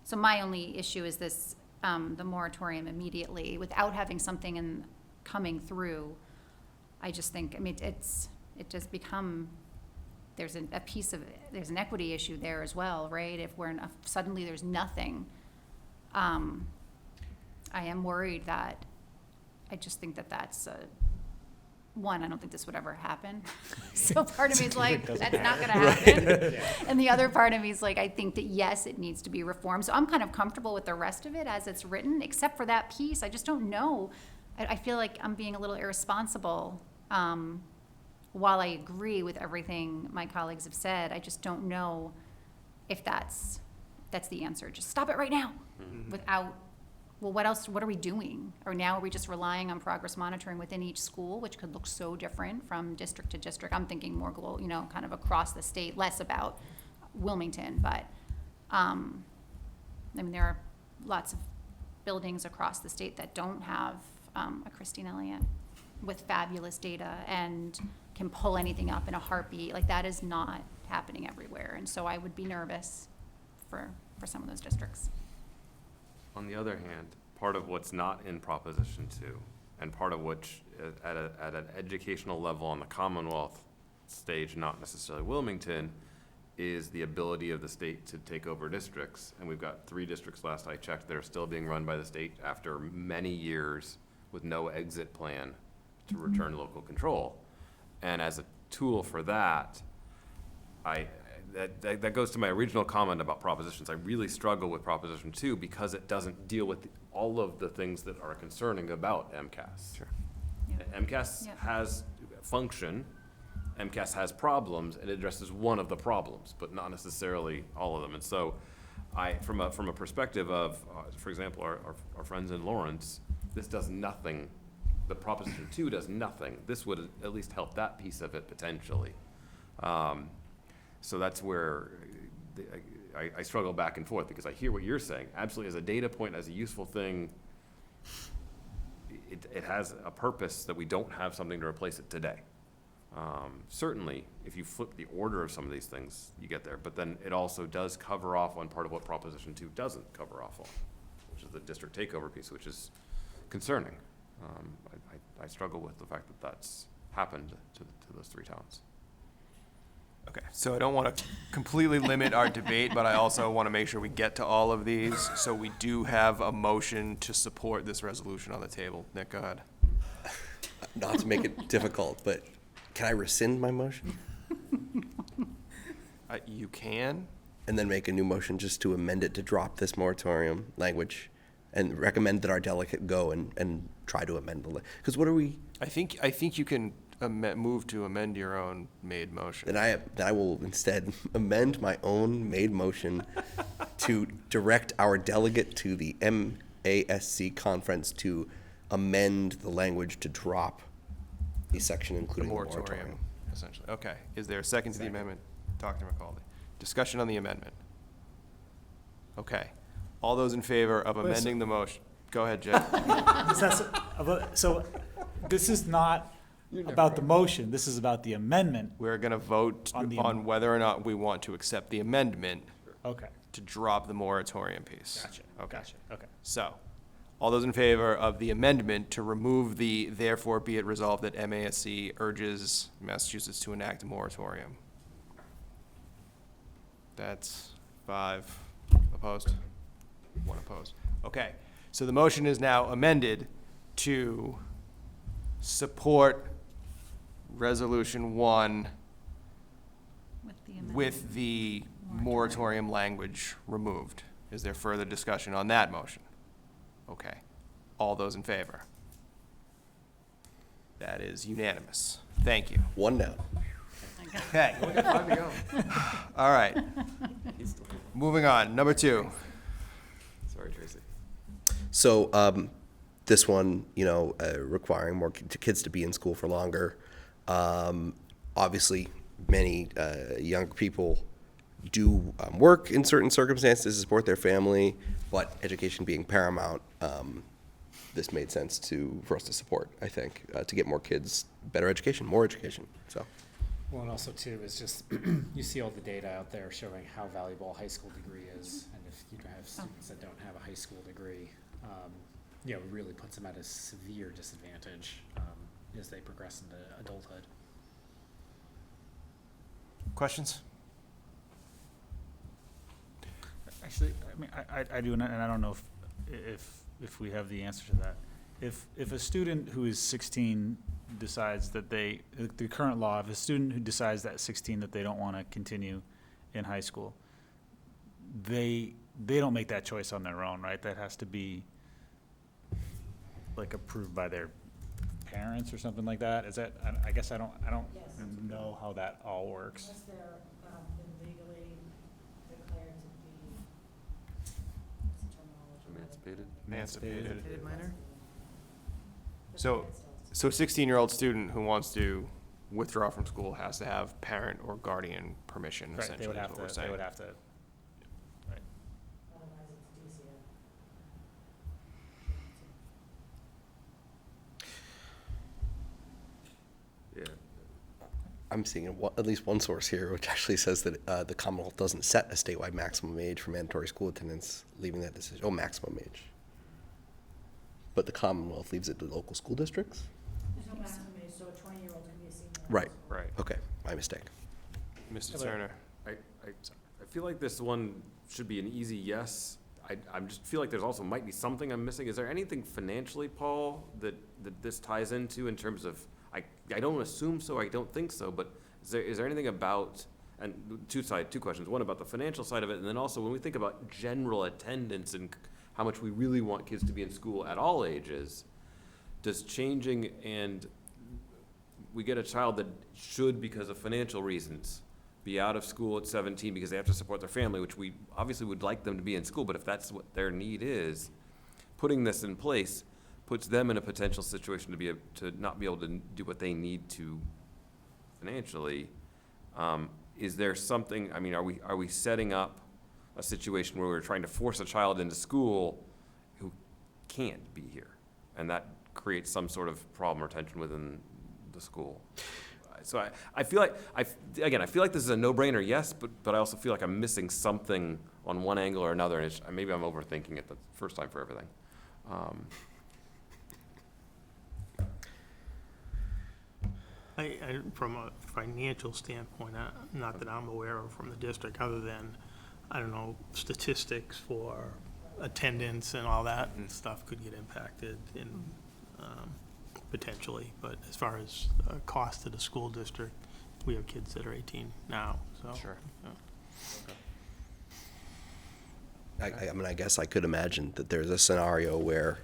so my only issue is this, the moratorium immediately, without having something coming through. I just think, I mean, it does become, there's an equity issue there as well, right? If suddenly there's nothing, I am worried that, I just think that's I don't think this would ever happen. So part of me is like, that's not gonna happen. And the other part of me is like, I think that yes, it needs to be reformed. So I'm kind of comfortable with the rest of it as it's written, except for that piece. I just don't know. I feel like I'm being a little irresponsible. While I agree with everything my colleagues have said, I just don't know if that's the answer. Just stop it right now without, well, what else, what are we doing? Or now are we just relying on progress monitoring within each school, which could look so different from district to district? I'm thinking more global, kind of across the state, less about Wilmington, but, I mean, there are lots of buildings across the state that don't have a Christine Elliott with fabulous data and can pull anything up in a heartbeat. Like, that is not happening everywhere. And so I would be nervous for some of those districts. On the other hand, part of what's not in Proposition 2, and part of which, at an educational level on the Commonwealth stage, not necessarily Wilmington, is the ability of the state to take over districts. And we've got 3 districts, last I checked, that are still being run by the state after many years with no exit plan to return local control. And as a tool for that, that goes to my original comment about propositions. I really struggle with Proposition 2 because it doesn't deal with all of the things that are concerning about MCAS. Sure. Yeah. MCAS Yeah. has function, MCAS has problems, and it addresses one of the problems, but not necessarily all of them. And so from a perspective of, for example, our friends in Lawrence, this does nothing. The Proposition 2 does nothing. This would at least help that piece of it potentially. So that's where I struggle back and forth, because I hear what you're saying. Absolutely, as a data point, as a useful thing, it has a purpose that we don't have something to replace it today. Certainly, if you flip the order of some of these things, you get there. But then it also does cover off on part of what Proposition 2 doesn't cover off on, which is the district takeover piece, which is concerning. I struggle with the fact that that's happened to those three towns. Okay, so I don't want to completely limit our debate, but I also want to make sure we get to all of these. So we do have a motion to support this resolution on the table. Nick, go ahead. Not to make it difficult, but can I rescind my motion You can. and then make a new motion just to amend it to drop this moratorium language and recommend that our delegate go and try to amend the, because what are we, I think you can move to amend your own made motion. then I will instead amend my own made motion to direct our delegate to the MASC conference to amend the language to drop the section The including the moratorium, moratorium. essentially. Okay. Is there a second to the amendment? Dr. McCaldy. Discussion on the amendment. Okay. All those in favor of amending the motion? Go ahead, Jay. So this is not about the motion, this is about the amendment. We're going to vote on whether or not we want to accept the amendment Okay, to drop the moratorium piece. gotcha, Okay. gotcha, okay. So, all those in favor of the amendment to remove the therefore be it resolved that MASC urges Massachusetts to enact a moratorium? That's 5 opposed, 1 opposed. Okay, so the motion is now amended to support Resolution 1 With the amendment. with the moratorium language removed. Is there further discussion on that motion? Okay. All those in favor? That is unanimous. Thank you. One down. Okay. All right. Moving on. Number 2. Sorry, Tracy. So this one, requiring more kids to be in school for longer. Obviously, many young people do work in certain circumstances to support their family, but education being paramount, this made sense for us to support, I think, to get more kids better education, more education. So. Well, and also too, is just, you see all the data out there showing how valuable a high school degree is, and if you have students that don't have a high school degree, it really puts them at a severe disadvantage as they progress into adulthood. Questions? Actually, I mean, I do, and I don't know if we have the answer to that. If a student who is 16 decides that the current law, if a student who decides at 16 that they don't want to continue in high school, they don't make that choice on their own, right? That has to be like approved by their parents or something like that. Is that? I guess I don't know how that all works. Unless they're been legally declared to be, what's the terminology? Emancipated. Educated minor? So 16-year-old student who wants to withdraw from school has to have parent or guardian permission, Right, essentially, they would is have what to. we're They saying. would have to. Right. Otherwise, it's DCF. Yeah. I'm seeing at least one source here which actually says that the Commonwealth doesn't set a statewide maximum age for mandatory school attendance, leaving that decision, maximum age. But the Commonwealth leaves it to local school districts? There's no maximum age, so a 20-year-old can be a senior. in Right. high school. Right. Okay, my mistake. Mr. Turner? I feel like this one should be an easy yes. I just feel like there's also might be something I'm missing. Is there anything financially, Paul, that this ties into in terms of, I don't assume so, I don't think so, but is there anything about And two questions, one about the financial side of it, and then also when we think about general attendance and how much we really want kids to be in school at all ages, does changing and we get a child that should, because of financial reasons, be out of school at 17 because they have to support their family, which we obviously would like them to be in school, but if that's what their need is, putting this in place puts them in a potential situation to not be able to do what they need to financially. Is there something, I mean, are we setting up a situation where we're trying to force a child into school who can't be here? And that creates some sort of problem or tension within the school. So I feel like, I feel like this is a no-brainer, yes, but I also feel like I'm missing something on one angle or another, and maybe I'm overthinking it the first time for everything. From a financial standpoint, not that I'm aware of from the district, other than, I don't know, statistics for attendance and all that and stuff could get impacted in, potentially. But as far as cost to the school district, we have kids that are 18 now, so. Sure. Yeah. I mean, I guess I could imagine that there's a scenario where,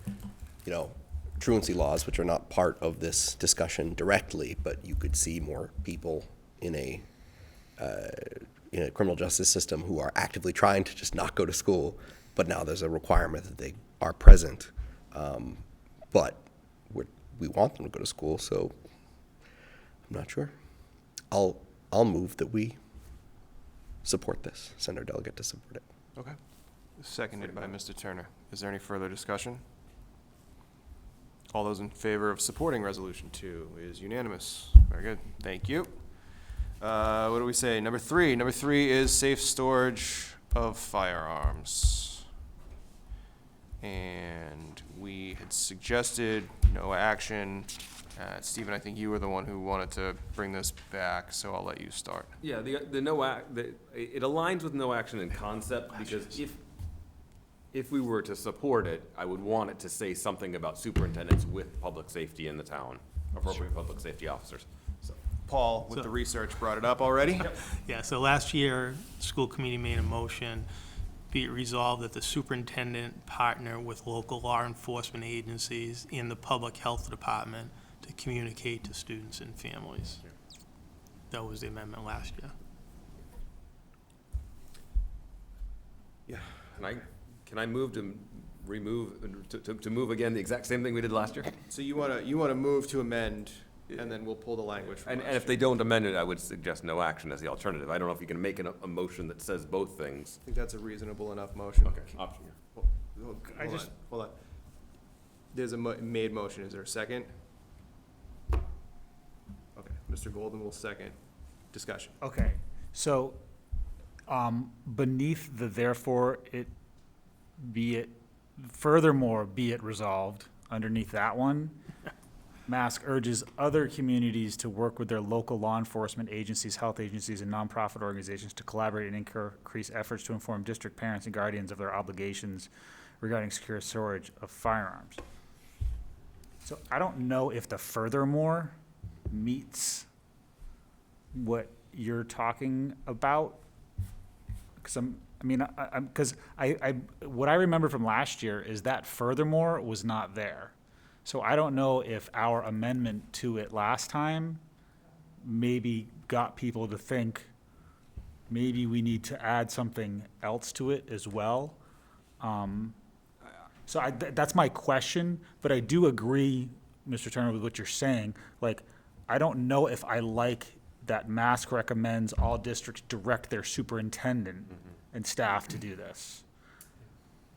truancy laws, which are not part of this discussion directly, but you could see more people in a criminal justice system who are actively trying to just not go to school, but now there's a requirement that they are present. But we want them to go to school, so I'm not sure. I'll move that we support this, send our delegate to support it. Okay. Seconded by Mr. Turner. Is there any further discussion? All those in favor of supporting Resolution 2 is unanimous. Very good. Thank you. What do we say? Number 3. Number 3 is safe storage of firearms. And we had suggested no action. Stephen, I think you were the one who wanted to bring this back, so I'll let you start. Yeah, it aligns with no action in concept, because if we were to support it, I would want it to say something about superintendents with public safety in the town, appropriate public safety officers. So, Paul, with the research, brought it up already? Yeah, so last year, school committee made a motion, be it resolved that the superintendent partner with local law enforcement agencies in the public health department to communicate to students and families. That was the amendment last year. Yeah, can I move to remove, to move again the exact same thing we did last year? So you wanna move to amend, and then we'll pull the language from And last if they don't amend it, I would suggest no action as the alternative. I don't know if you can make a motion that says both things. I think that's a reasonable enough motion. Okay, option here. Hold on. There's a made motion. Is there a second? Okay, Mr. Golden will second. Discussion. Okay, so, beneath the therefore furthermore be it resolved, underneath that one, Mask urges other communities to work with their local law enforcement agencies, health agencies, and nonprofit organizations to collaborate and increase efforts to inform district parents and guardians of their obligations regarding secure storage of firearms. So I don't know if the furthermore meets what you're talking about, because what I remember from last year is that furthermore was not there. So I don't know if our amendment to it last time maybe got people to think maybe we need to add something else to it as well. So that's my question, but I do agree, Mr. Turner, with what you're saying. Like, I don't know if I like that Mask recommends all districts direct their superintendent and staff to do this.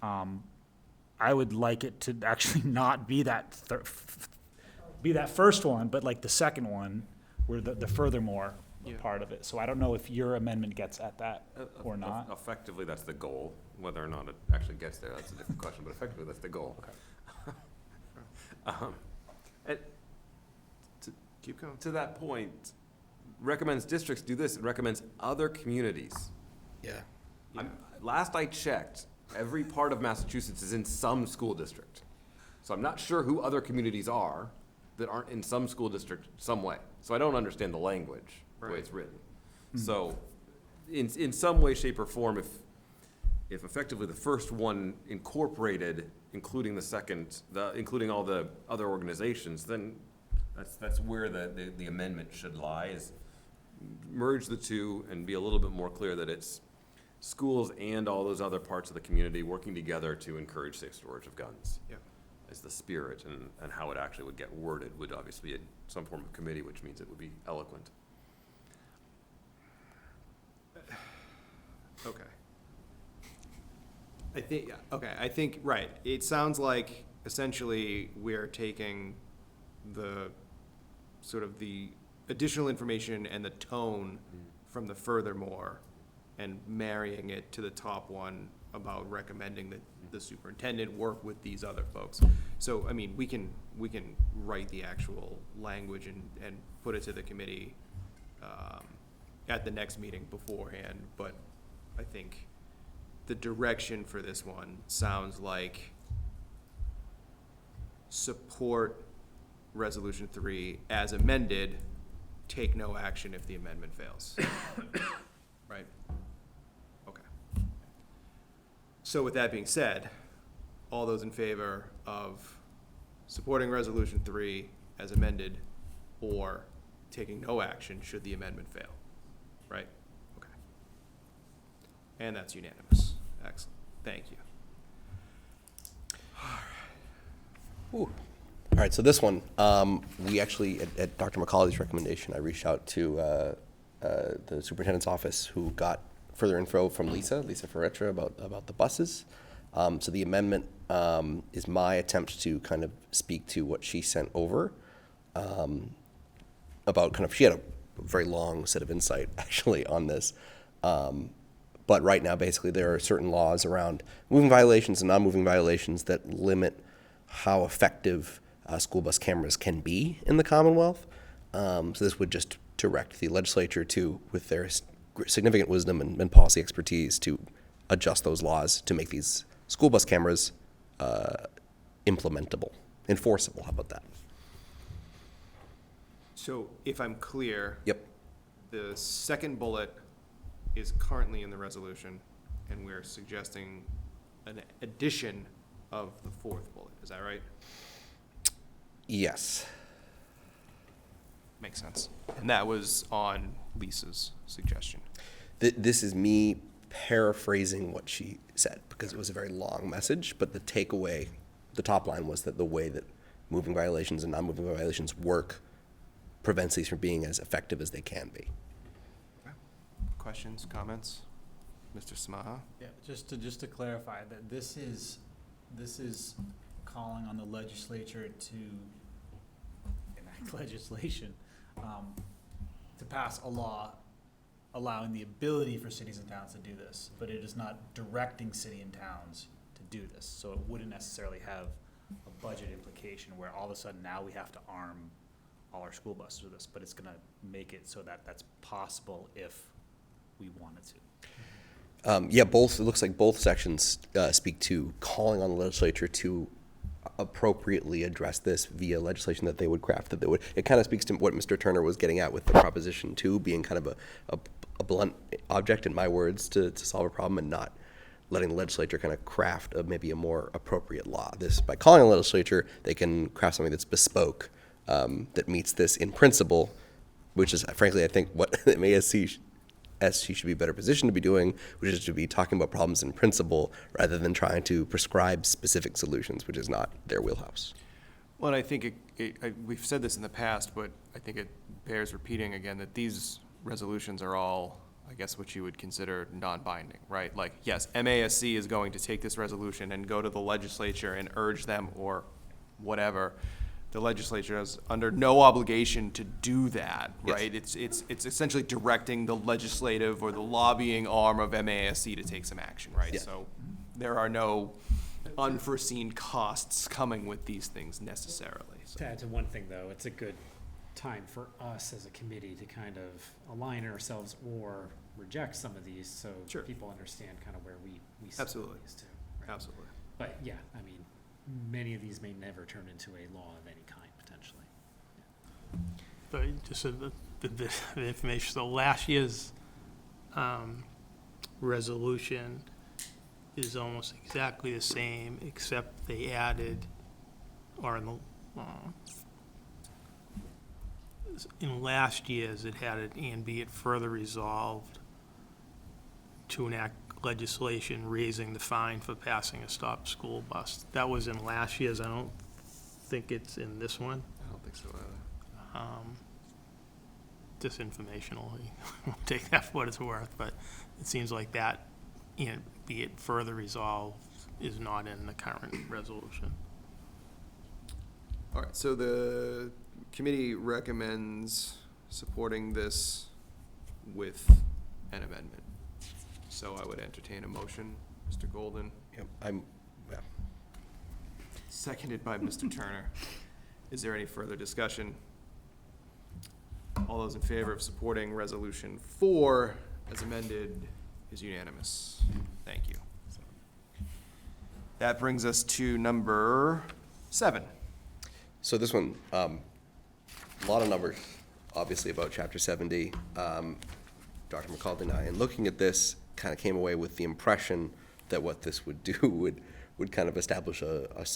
I would like it to actually not be that first one, but like the second one, where the furthermore part of it. So I don't know if your amendment gets at that or not. Effectively, that's the goal. Whether or not it actually gets there, that's a different question, but effectively, that's the goal. And Keep going. to that point, recommends districts do this, it recommends other communities. Yeah. Last I checked, every part of Massachusetts is in some school district. So I'm not sure who other communities are that aren't in some school district some way. So I don't understand the language, the way it's written. So in some way, shape, or form, if effectively the first one incorporated, including the second, including all the other organizations, then that's where the amendment should lie, is merge the two and be a little bit more clear that it's schools and all those other parts of the community working together to encourage safe storage of guns. Yeah. Is the spirit, and how it actually would get worded would obviously be some form of committee, which means it would be eloquent. Okay. I think, right, it sounds like essentially we're taking the sort of the additional information and the tone from the furthermore and marrying it to the top one about recommending that the superintendent work with these other folks. So, I mean, we can write the actual language and put it to the committee at the next meeting beforehand, but I think the direction for this one sounds like support Resolution 3 as amended, take no action if the amendment fails. Right? Okay. So with that being said, all those in favor of supporting Resolution 3 as amended or taking no action should the amendment fail? Right? Okay. And that's unanimous. Excellent. Thank you. All right, so this one, we actually, at Dr. Mercaldi's recommendation, I reached out to the superintendent's office, who got further info from Lisa Ferretra about the buses. So the amendment is my attempt to kind of speak to what she sent over about kind of, she had a very long set of insight actually on this. But right now, basically, there are certain laws around moving violations and non-moving violations that limit how effective school bus cameras can be in the Commonwealth. So this would just direct the legislature to, with their significant wisdom and policy expertise, to adjust those laws to make these school bus cameras implementable, enforceable. How about that? So if I'm clear. Yep. The second bullet is currently in the resolution, and we're suggesting an addition of the fourth bullet. Is that right? Yes. Makes sense. And that was on Lisa's suggestion. This is me paraphrasing what she said, because it was a very long message, but the takeaway, the top line was that the way that moving violations and non-moving violations work prevents these from being as effective as they can be. Questions, comments? Mr. Samaha? Yeah, just to clarify, that this is calling on the legislature to enact legislation to pass a law allowing the ability for cities and towns to do this, but it is not directing city and towns to do this. So it wouldn't necessarily have a budget implication where all of a sudden now we have to arm all our school buses with this, but it's gonna make it so that that's possible if we wanted to. Yeah, both, it looks like both sections speak to calling on the legislature to appropriately address this via legislation that they would craft, that they would. It kind of speaks to what Mr. Turner was getting at with the Proposition 2 being kind of a blunt object, in my words, to solve a problem, and not letting the legislature kind of craft maybe a more appropriate law. This, by calling on the legislature, they can craft something that's bespoke, that meets this in principle, which is, frankly, I think what the MASC should be better positioned to be doing, which is to be talking about problems in principle rather than trying to prescribe specific solutions, which is not their wheelhouse. Well, and I think we've said this in the past, but I think it bears repeating again that these resolutions are all, I guess, what you would consider non-binding, right? Like, yes, MASC is going to take this resolution and go to the legislature and urge them or whatever. The legislature is under no obligation to do that, right? Yes. It's essentially directing the legislative or the lobbying arm of MASC to take some action, right? Yeah. So there are no unforeseen costs coming with these things necessarily. So. To add to one thing, though, it's a good time for us as a committee to kind of align ourselves or reject some of these, so Sure. people understand kind of where we sit Absolutely. on these too. Right? Absolutely. But yeah, I mean, many of these may never turn into a law of any kind, potentially. But just so the information, so last year's resolution is almost exactly the same, except they added, or in last year's, it had it, and be it further resolved to enact legislation raising the fine for passing a stopped school bus. That was in last year's. I don't think it's in this one. I don't think so either. Just informationally, take that for what it's worth, but it seems like that, be it further resolved, is not in the current resolution. All right, so the committee recommends supporting this with an amendment. So I would entertain a motion, Mr. Golden, Yep, yeah. seconded by Mr. Turner. Is there any further discussion? All those in favor of supporting Resolution 4 as amended is unanimous. Thank you. That brings us to number 7. So this one, a lot of numbers, obviously, about Chapter 70. Dr. Mercaldi and I, and looking at this, kind of came away with the impression that what this would do would kind of establish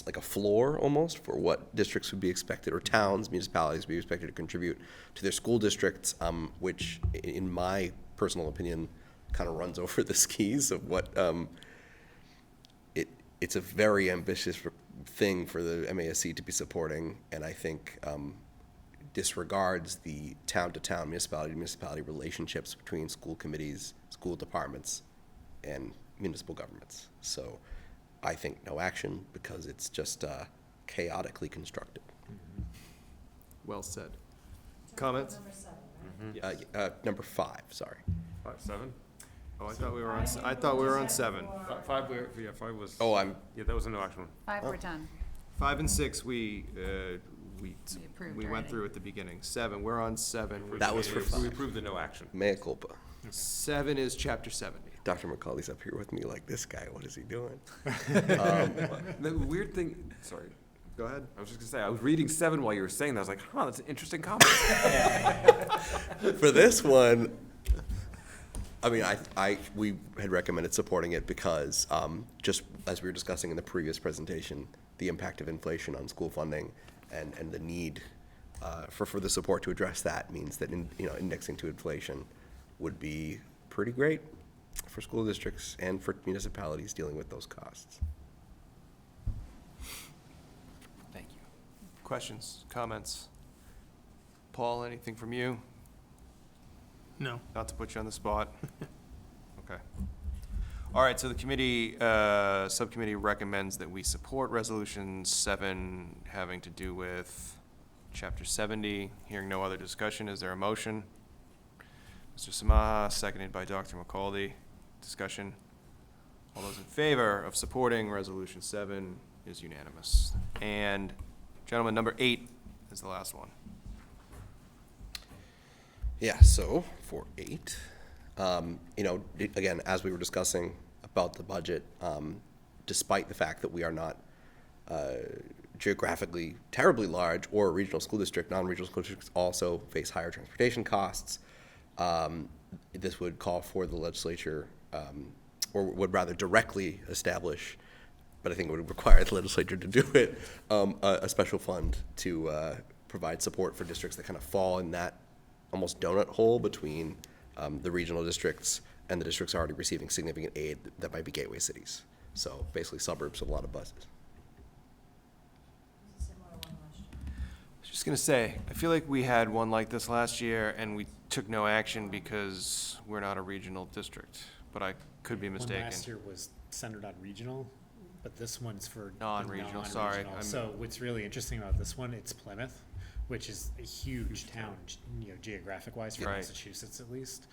like a floor almost for what districts would be expected, or towns, municipalities would be expected to contribute to their school districts, which, in my personal opinion, kind of runs over the skis of what it's a very ambitious thing for the MASC to be supporting, and I think disregards the town-to-town, municipality-to-municipality relationships between school committees, school departments, and municipal governments. So I think no action, because it's just chaotically constructed. Well said. Comments? Number 7, right? Yes. Number 5, sorry. 7? Oh, I thought we were on, I thought we were on 7. 5, yeah, 5 was. Oh, Yeah, that was a no action one. 5, we're done. 5 and 6, we approved went already. through at the beginning. 7, we're on 7. which That was for is- 5. We approved the no action. Mea culpa. 7 is Chapter 70. Dr. McCauley's up here with me like, this guy, what is he doing? The weird thing, sorry, Go ahead. I was just gonna say, I was reading 7 while you were saying that. I was like, huh, that's an interesting comment. For this one, I mean, we had recommended supporting it because, just as we were discussing in the previous presentation, the impact of inflation on school funding and the need for the support to address that means that indexing to inflation would be pretty great for school districts and for municipalities dealing with those costs. Thank you. Questions, comments? Paul, anything from you? No. Not to put you on the spot. Okay. All right, so the committee, subcommittee recommends that we support Resolution 7 having to do with Chapter 70. Hearing no other discussion, is there a motion? Mr. Samaha, seconded by Dr. McCaldi. Discussion. All those in favor of supporting Resolution 7 is unanimous. And, gentlemen, number 8 is the last one. Yeah, so for 8, again, as we were discussing about the budget, despite the fact that we are not geographically terribly large or a regional school district, non-regional school districts also face higher transportation costs. This would call for the legislature, or would rather directly establish, but I think it would require the legislature to do it, a special fund to provide support for districts that kind of fall in that almost donut hole between the regional districts and the districts already receiving significant aid that might be gateway cities. So basically suburbs with a lot of buses. It's a similar one last year. I was just gonna say, I feel like we had one like this last year and we took no action because we're not a regional district, but I could be One mistaken. last year was centered on regional, but this one's for the Non-regional, sorry, non-regional. I'm- So what's really interesting about this one, it's Plymouth, which is a huge town, geographic-wise for Right. Massachusetts at least.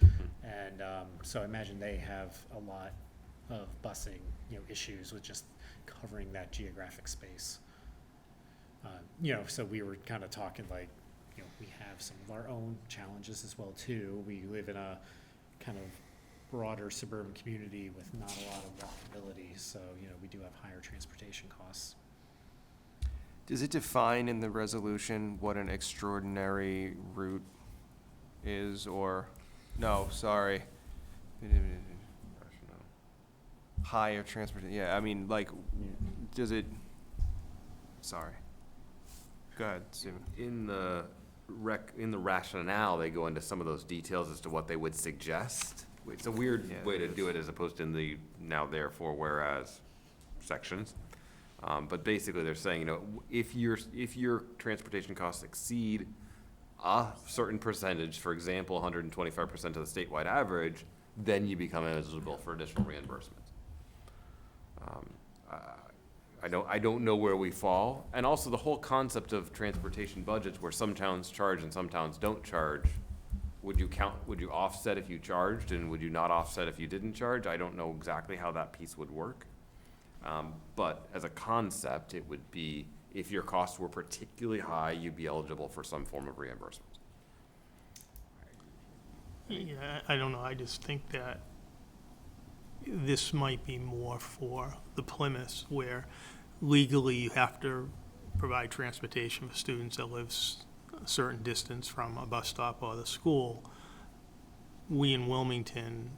And so I imagine they have a lot of busing, issues with just covering that geographic space. So we were kind of talking like, we have some of our own challenges as well too. We live in a kind of broader suburban community with not a lot of walkability, so, we do have higher transportation costs. Does it define in the resolution what an extraordinary route is, or, no, sorry. higher transportation, yeah, I mean, like, does it, sorry. Go ahead, Stephen. In the rationale, they go into some of those details as to what they would suggest. It's a weird Yeah, way to it is. do it as opposed to in the now therefore whereas sections. But basically, they're saying, you know, if your transportation costs exceed a certain percentage, for example, 125% of the statewide average, then you become eligible for additional reimbursements. I don't know where we fall, and also the whole concept of transportation budgets, where some towns charge and some towns don't charge. Would you offset if you charged, and would you not offset if you didn't charge? I don't know exactly how that piece would work. But as a concept, it would be, if your costs were particularly high, you'd be eligible for some form of reimbursement. Yeah, I don't know, I just think that this might be more for the Plymouths, where legally you have to provide transportation for students that live a certain distance from a bus stop or the school. We in Wilmington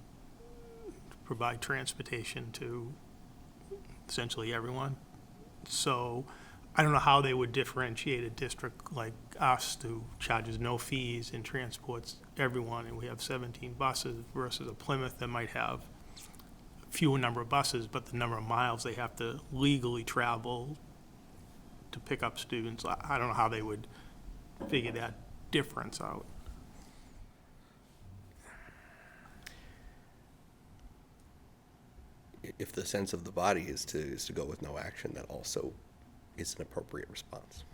provide transportation to essentially everyone. So I don't know how they would differentiate a district like us who charges no fees and transports everyone, and we have 17 buses, versus a Plymouth that might have fewer number of buses, but the number of miles they have to legally travel to pick up students. I don't know how they would figure that difference out. If the sense of the body is to go with no action, that also is an appropriate response.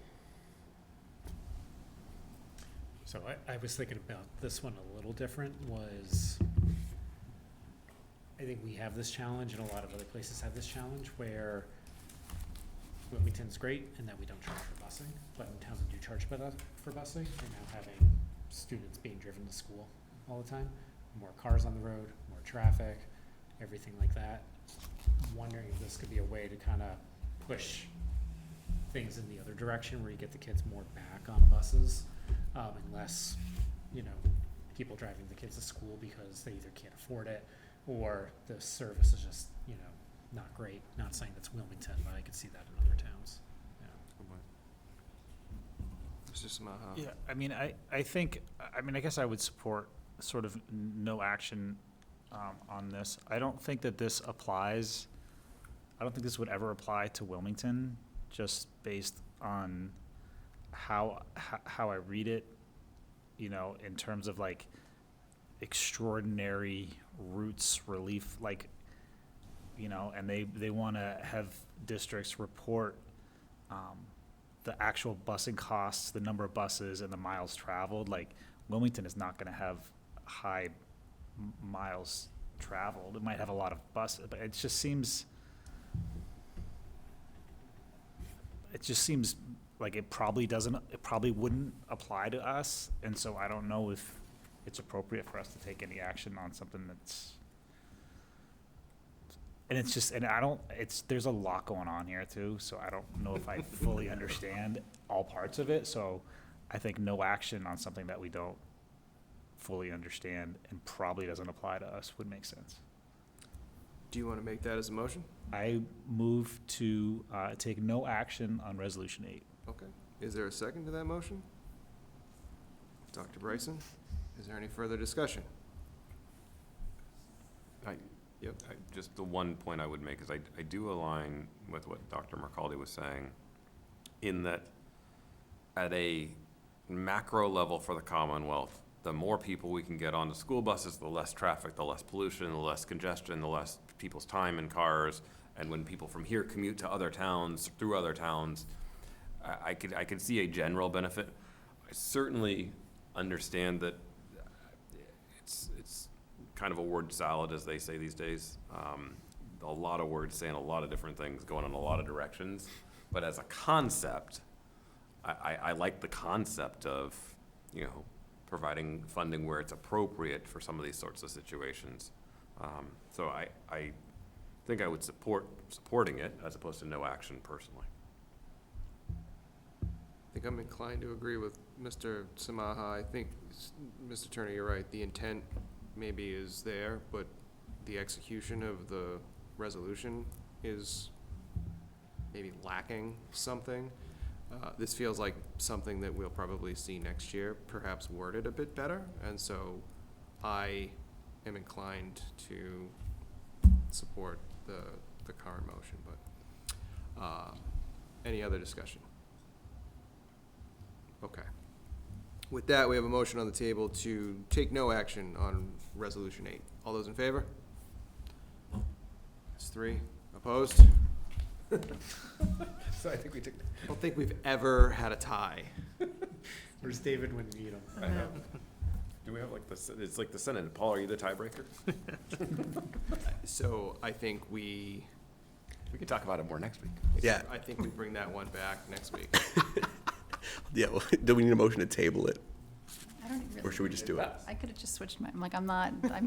So I was thinking about this one a little different, was I think we have this challenge, and a lot of other places have this challenge, where Wilmington's great in that we don't charge for busing, but in towns that do charge for busing, we're now having students being driven to school all the time, more cars on the road, more traffic, everything like that. Wondering if this could be a way to kind of push things in the other direction, where you get the kids more back on buses, and less, you know, people driving the kids to school because they either can't afford it or the service is just, you know, not great. Not saying that's Wilmington, but I could see that in other towns. Mr. Samaha. Yeah, I mean, I think, I guess I would support sort of no action on this. I don't think that this applies, I don't think this would ever apply to Wilmington, just based on how I read it, you know, in terms of like extraordinary roots relief, like, you know, and they want to have districts report the actual busing costs, the number of buses and the miles traveled. Like, Wilmington is not going to have high miles traveled. It might have a lot of buses, but it just seems like it probably wouldn't apply to us. And so I don't know if it's appropriate for us to take any action on something that's, and it's just, and there's a lot going on here too, so I don't know if I fully understand all parts of it. So I think no action on something that we don't fully understand and probably doesn't apply to us would make sense. Do you want to make that as a motion? I move to take no action on Resolution 8. Okay. Is there a second to that motion? Dr. Bryson, is there any further discussion? Just the one point I would make is I do align with what Dr. Mercaldi was saying, in that at a macro level for the Commonwealth, the more people we can get onto school buses, the less traffic, the less pollution, the less congestion, the less people's time in cars. And when people from here commute to other towns, through other towns, I could see a general benefit. I certainly understand that it's kind of a word salad, as they say these days. A lot of words saying a lot of different things, going in a lot of directions. But as a concept, I like the concept of, you know, providing funding where it's appropriate for some of these sorts of situations. So I think I would supporting it as opposed to no action personally. I think I'm inclined to agree with Mr. Samaha. I think, Mr. Turner, you're right. The intent maybe is there, but the execution of the resolution is maybe lacking something. This feels like something that we'll probably see next year, perhaps worded a bit better, and so I am inclined to support the current motion, but, any other discussion? Okay. With that, we have a motion on the table to take no action on Resolution 8. All those in favor? That's 3. Opposed? So I think we took. I don't think we've ever had a tie. Where's David when you need him? I know. Do we have like it's like the Senate. Paul, are you the tiebreaker? So I think we We can talk about it more next week. Yeah, I think we bring that one back next week. yeah, well, do we need a motion to table it, I don't really. or should we just do it? I could have just switched I'm not I'm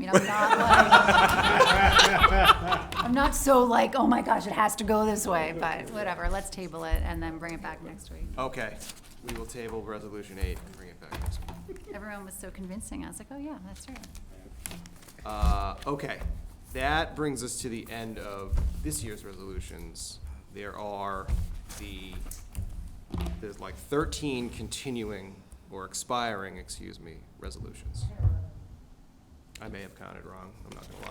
not so like, oh my gosh, it has to go this way, but whatever, let's table it and then bring it back next week. Okay, we will table Resolution 8 and bring it back next week. Everyone was so convincing, I was like, oh yeah, that's right. Okay, that brings us to the end of this year's resolutions. There's like 13 continuing, or expiring, excuse me, resolutions. I may have counted wrong, I'm not gonna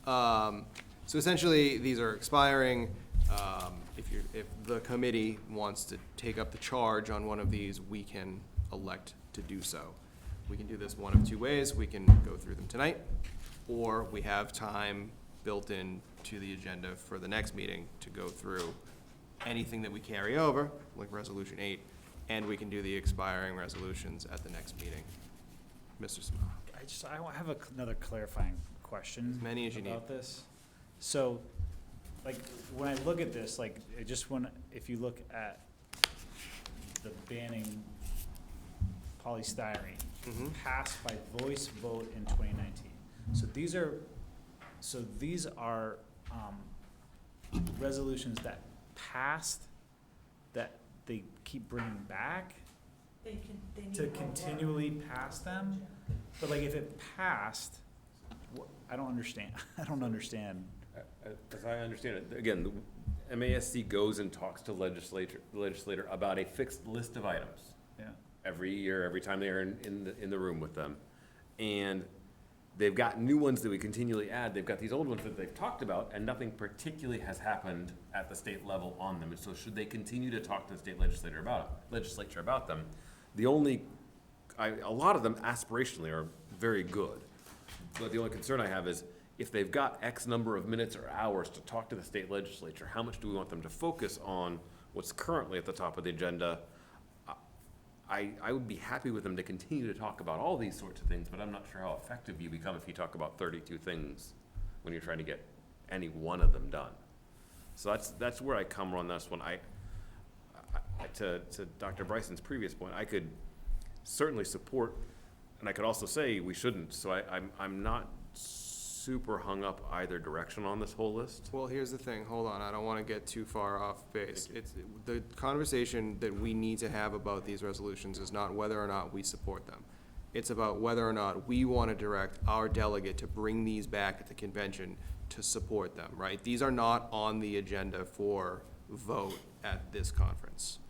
lie. So essentially, these are expiring. If the committee wants to take up the charge on one of these, we can elect to do so. We can do this one of 2 ways. We can go through them tonight, or we have time built in to the agenda for the next meeting to go through anything that we carry over, like Resolution 8, and we can do the expiring resolutions at the next meeting. Mr. Smith. I have another clarifying question. As many as you need. About this. So, like, when I look at this, like, if you look at the banning polystyrene, passed by voice vote in 2019. So these are resolutions that passed, that they keep bringing back They need to more continually pass them? But like, if it passed, I don't understand. I don't understand. As I understand it, again, the MASC goes and talks to the legislator about a fixed list of items. Yeah. Every year, every time they are in the room with them. And they've got new ones that we continually add. They've got these old ones that they've talked about, and nothing particularly has happened at the state level on them. And so should they continue to talk to the state legislature about them, a lot of them aspirationally are very good. But the only concern I have is, if they've got X number of minutes or hours to talk to the state legislature, how much do we want them to focus on what's currently at the top of the agenda? I would be happy with them to continue to talk about all these sorts of things, but I'm not sure how effective you become if you talk about 32 things when you're trying to get any one of them done. So that's where I come on this one. To Dr. Bryson's previous point, I could certainly support, and I could also say we shouldn't. So I'm not super hung up either direction on this whole list. Well, here's the thing, hold on, I don't wanna get too far off base. It's, the conversation that we need to have about these resolutions is not whether or not we support them. It's about whether or not we wanna direct our delegate to bring these back at the convention to support them, right? These are not on the agenda for vote at this conference.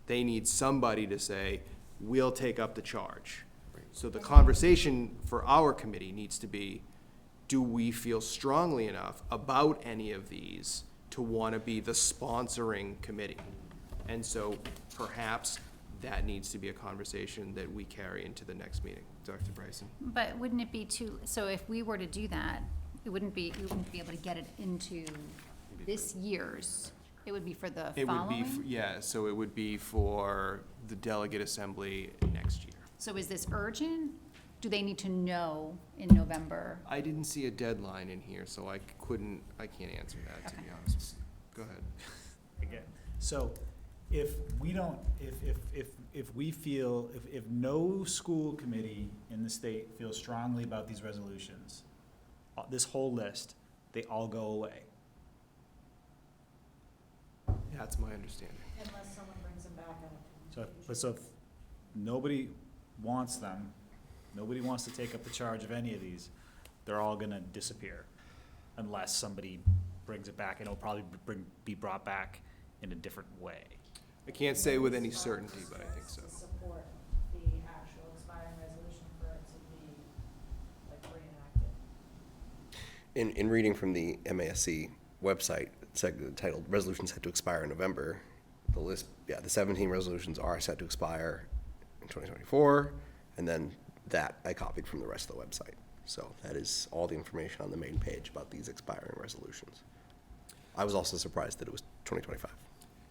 They need somebody to say, we'll take up the charge. So the conversation for our committee needs to be, do we feel strongly enough about any of these to want to be the sponsoring committee? And so perhaps that needs to be a conversation that we carry into the next meeting. Dr. Bryson? But wouldn't it be so if we were to do that, we wouldn't be able to get it into this year's, it would be for the following? Yeah, so it would be for the delegate assembly next year. So is this urgent? Do they need to know in November? I didn't see a deadline in here, so I can't answer that, to be honest with you. Go ahead. Again, so if we don't, if we feel, if no school committee in the state feels strongly about these resolutions, this whole list, they all go away. That's my understanding. Unless someone brings them back at So if nobody wants them, nobody wants to take up the charge of any of these, They're all gonna disappear unless somebody brings it back, and it'll probably be brought back in a different way. I can't say with any certainty, but I think so. To support the actual expiring resolution for it to be like reenacted. In reading from the MASC website, titled "Resolutions Set to Expire in November," the list, the 17 resolutions are set to expire in 2024, and then that I copied from the rest of the website. So that is all the information on the main page about these expiring resolutions. I was also surprised that it was 2025.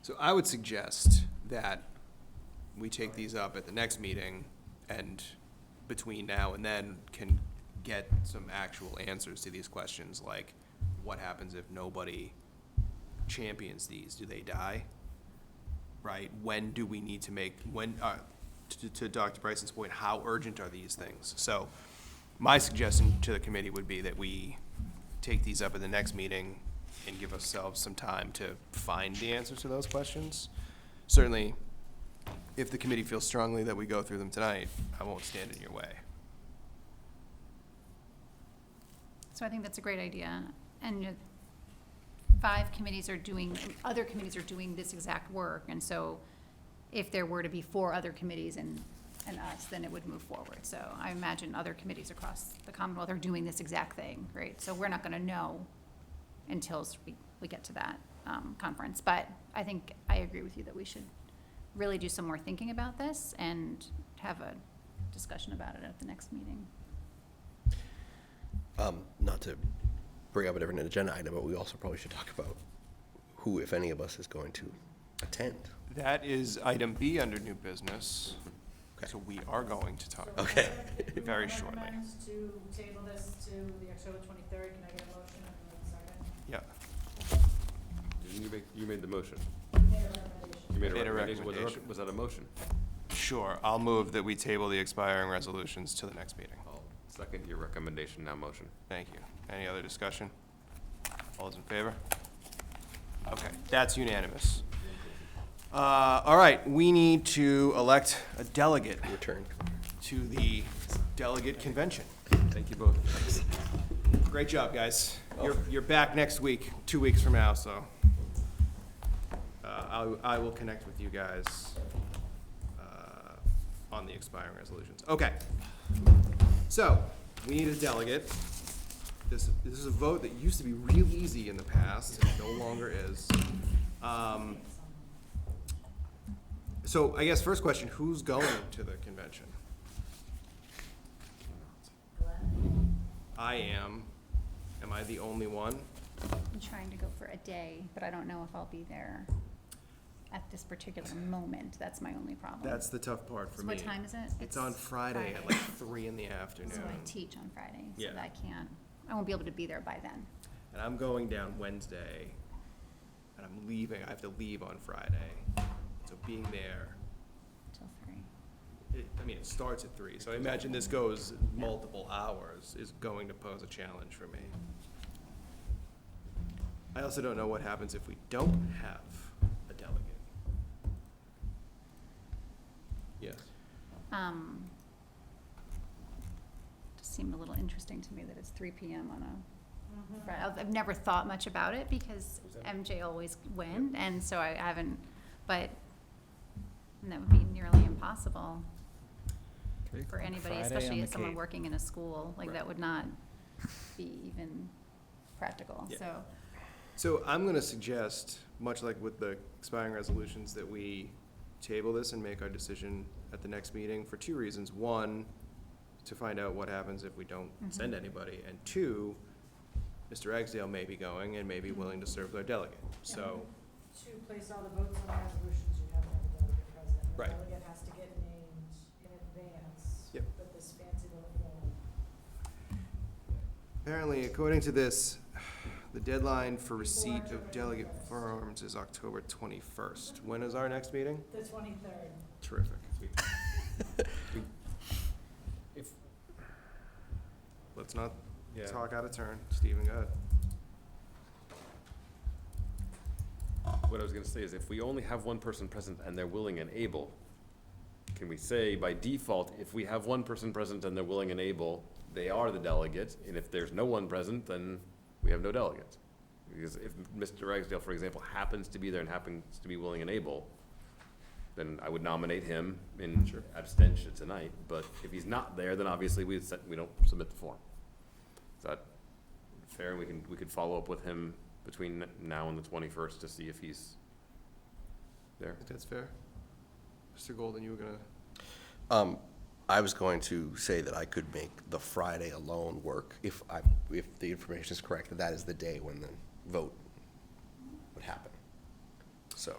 So I would suggest that we take these up at the next meeting, and between now and then can get some actual answers to these questions, like what happens if nobody champions these? Do they die? Right? When do we need to make, to Dr. Bryson's point, how urgent are these things? So my suggestion to the committee would be that we take these up at the next meeting and give ourselves some time to find the answers to those questions. Certainly, if the committee feels strongly that we go through them tonight, I won't stand in your way. So I think that's a great idea. And 5 committees are doing, other committees are doing this exact work. And so if there were to be 4 other committees and us, then it would move forward. So I imagine other committees across the Commonwealth are doing this exact thing, right? So we're not gonna know until we get to that conference. But I think I agree with you that we should really do some more thinking about this and have a discussion about it at the next meeting. Not to bring up a different agenda item, but we also probably should talk about who, if any of us, is going to attend. That is item B under new business. Okay. So we are going to talk. Okay. Very shortly. Recommend to table this to the October 23rd. Can I get a motion and a second? Yeah. You made the motion. Made a recommendation. You made a Made a recommendation. recommendation. Was that a motion? Sure. I'll move that we table the expiring resolutions to the next meeting. I'll second your recommendation, now motion. Thank you. Any other discussion? All those in favor? Okay, that's unanimous. All right, we need to elect a delegate Your turn. to the delegate convention. Thank you both. Great job, guys. You're back next week, 2 weeks from now, so I will connect with you guys on the expiring resolutions. Okay. So, we need a delegate. This is a vote that used to be real easy in the past, and no longer is. So I guess first question, who's going to the convention? I am. Am I the only one? I'm trying to go for a day, but I don't know if I'll be there at this particular moment. That's my only problem. That's the tough part for So me. what time is it? It's on Friday at like 3 in the afternoon. So I teach on Friday, so Yeah. that I won't be able to be there by then. And I'm going down Wednesday, and I'm leaving, I have to leave on Friday. So being there, Till 3. it starts at 3, so I imagine this goes multiple hours, is going to pose a challenge for me. I also don't know what happens if we don't have a delegate. Yes. Just seemed a little interesting to me that it's 3 PM on a Friday. I've never thought much about it because MJ always win, and so I haven't, but and that would be nearly impossible for anybody, Friday especially on the as someone Cape. working in a school, like Right. that would not be even practical, Yeah. so. So I'm gonna suggest, much like with the expiring resolutions, that we table this and make our decision at the next meeting for 2 reasons. One, to find out what happens if we don't send anybody, and 2, Mr. Ragsdale may be going and may be willing to serve as our delegate, so. To place all the votes on the resolutions, you have to have a delegate president. Right. The delegate has to get named in advance. Yep. With this fancy little form. Apparently, according to this, the deadline for receipt of delegate forms is October 21st. When is our next meeting? The 23rd. Terrific. Let's not talk out of turn. Stephen, go ahead. What I was gonna say is if we only have one person present and they're willing and able, can we say by default, if we have one person present and they're willing and able, they are the delegate, and if there's no one present, then we have no delegates. Because if Mr. Ragsdale, for example, happens to be there and happens to be willing and able, then I would nominate him in abstention tonight. But if he's not there, then obviously we don't submit the form. Is that fair? We could follow up with him between now and the 21st to see if he's there. I think that's fair. Mr. Golden, you were gonna? I was going to say that I could make the Friday alone work if the information is correct, that is the day when the vote would happen. So,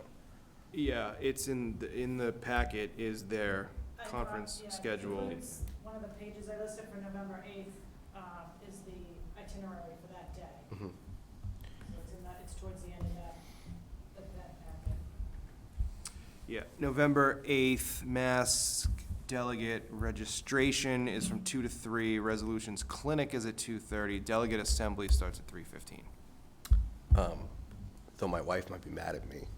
Yeah, it's in the packet is their conference Yeah, schedule. it's one of the pages I listed for November 8th, is the itinerary for that day. mhm. So it's towards the end of that packet. Yeah, November 8th, mask delegate registration is from 2 to 3. Resolutions clinic is at 2:30. Delegate assembly starts at 3:15. Though my wife might be mad at me,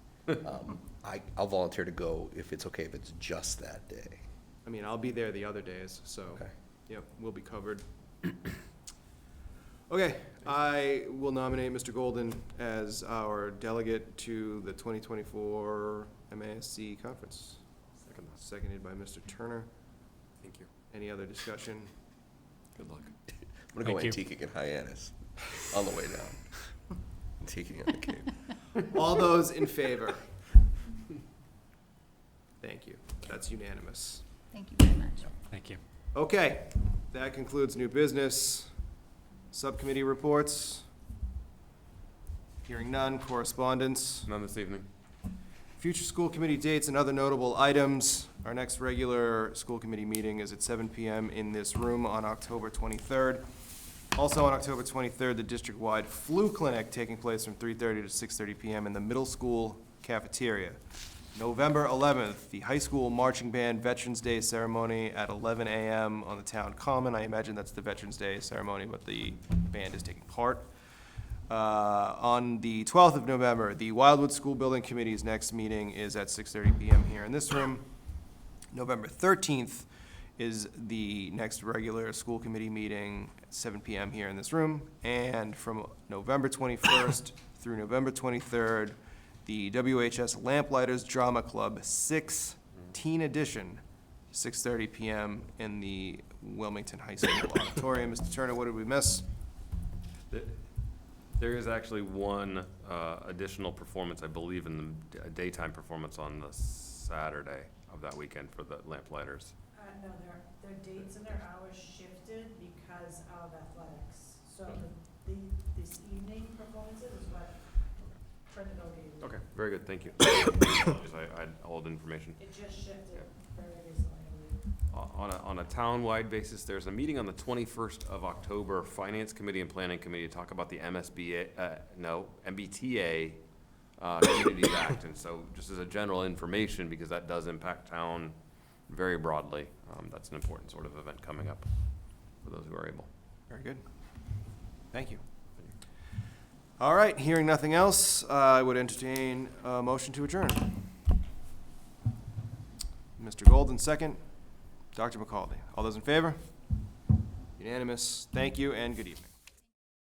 I'll volunteer to go if it's okay if it's just that day. I mean, I'll be there the other days, so, Okay. yep, we'll be covered. Okay, I will nominate Mr. Golden as our delegate to the 2024 MASC conference. Seconded by Mr. Turner. Thank you. Any other discussion? Good luck. I'm gonna go Thank you. antiquing in Hyannis on the way down. Antiquing on the Cape. All those in favor? Thank you. That's unanimous. Thank you very much. Thank you. Okay, that concludes new business. Subcommittee reports. Hearing none. Correspondence. None this evening. Future school committee dates and other notable items. Our next regular school committee meeting is at 7 PM in this room on October 23rd. Also on October 23rd, the district-wide flu clinic taking place from 3:30 to 6:30 PM in the middle school cafeteria. November 11th, the high school marching band Veterans Day ceremony at 11 AM on the town common. I imagine that's the Veterans Day ceremony, but the band is taking part. On the 12th of November, the Wildwood School Building Committee's next meeting is at 6:30 PM here in this room. November 13th is the next regular school committee meeting at 7 PM here in this room. And from November 21st through November 23rd, the WHS Lamplighters Drama Club 6 Teen Edition, 6:30 PM in the Wilmington High School auditorium. Mr. Turner, what did we miss? There is actually one additional performance, I believe, in the daytime performance on the Saturday of that weekend for the Lamplighters. No, their dates and their hours shifted because of athletics. So this evening performances is what printed over you. Okay, very good, thank you. I had old information. It just shifted Yeah. very recently, I believe. On a town-wide basis, there's a meeting on the 21st of October, Finance Committee and Planning Committee, to talk about the MBTA Communities Act. And so, just as a general information, because that does impact town very broadly, that's an important sort of event coming up for those who are able. Very good. Thank you. All right, hearing nothing else, I would entertain a motion to adjourn. Mr. Golden, second. Dr. McCaldi. All those in favor? Unanimous. Thank you and good evening.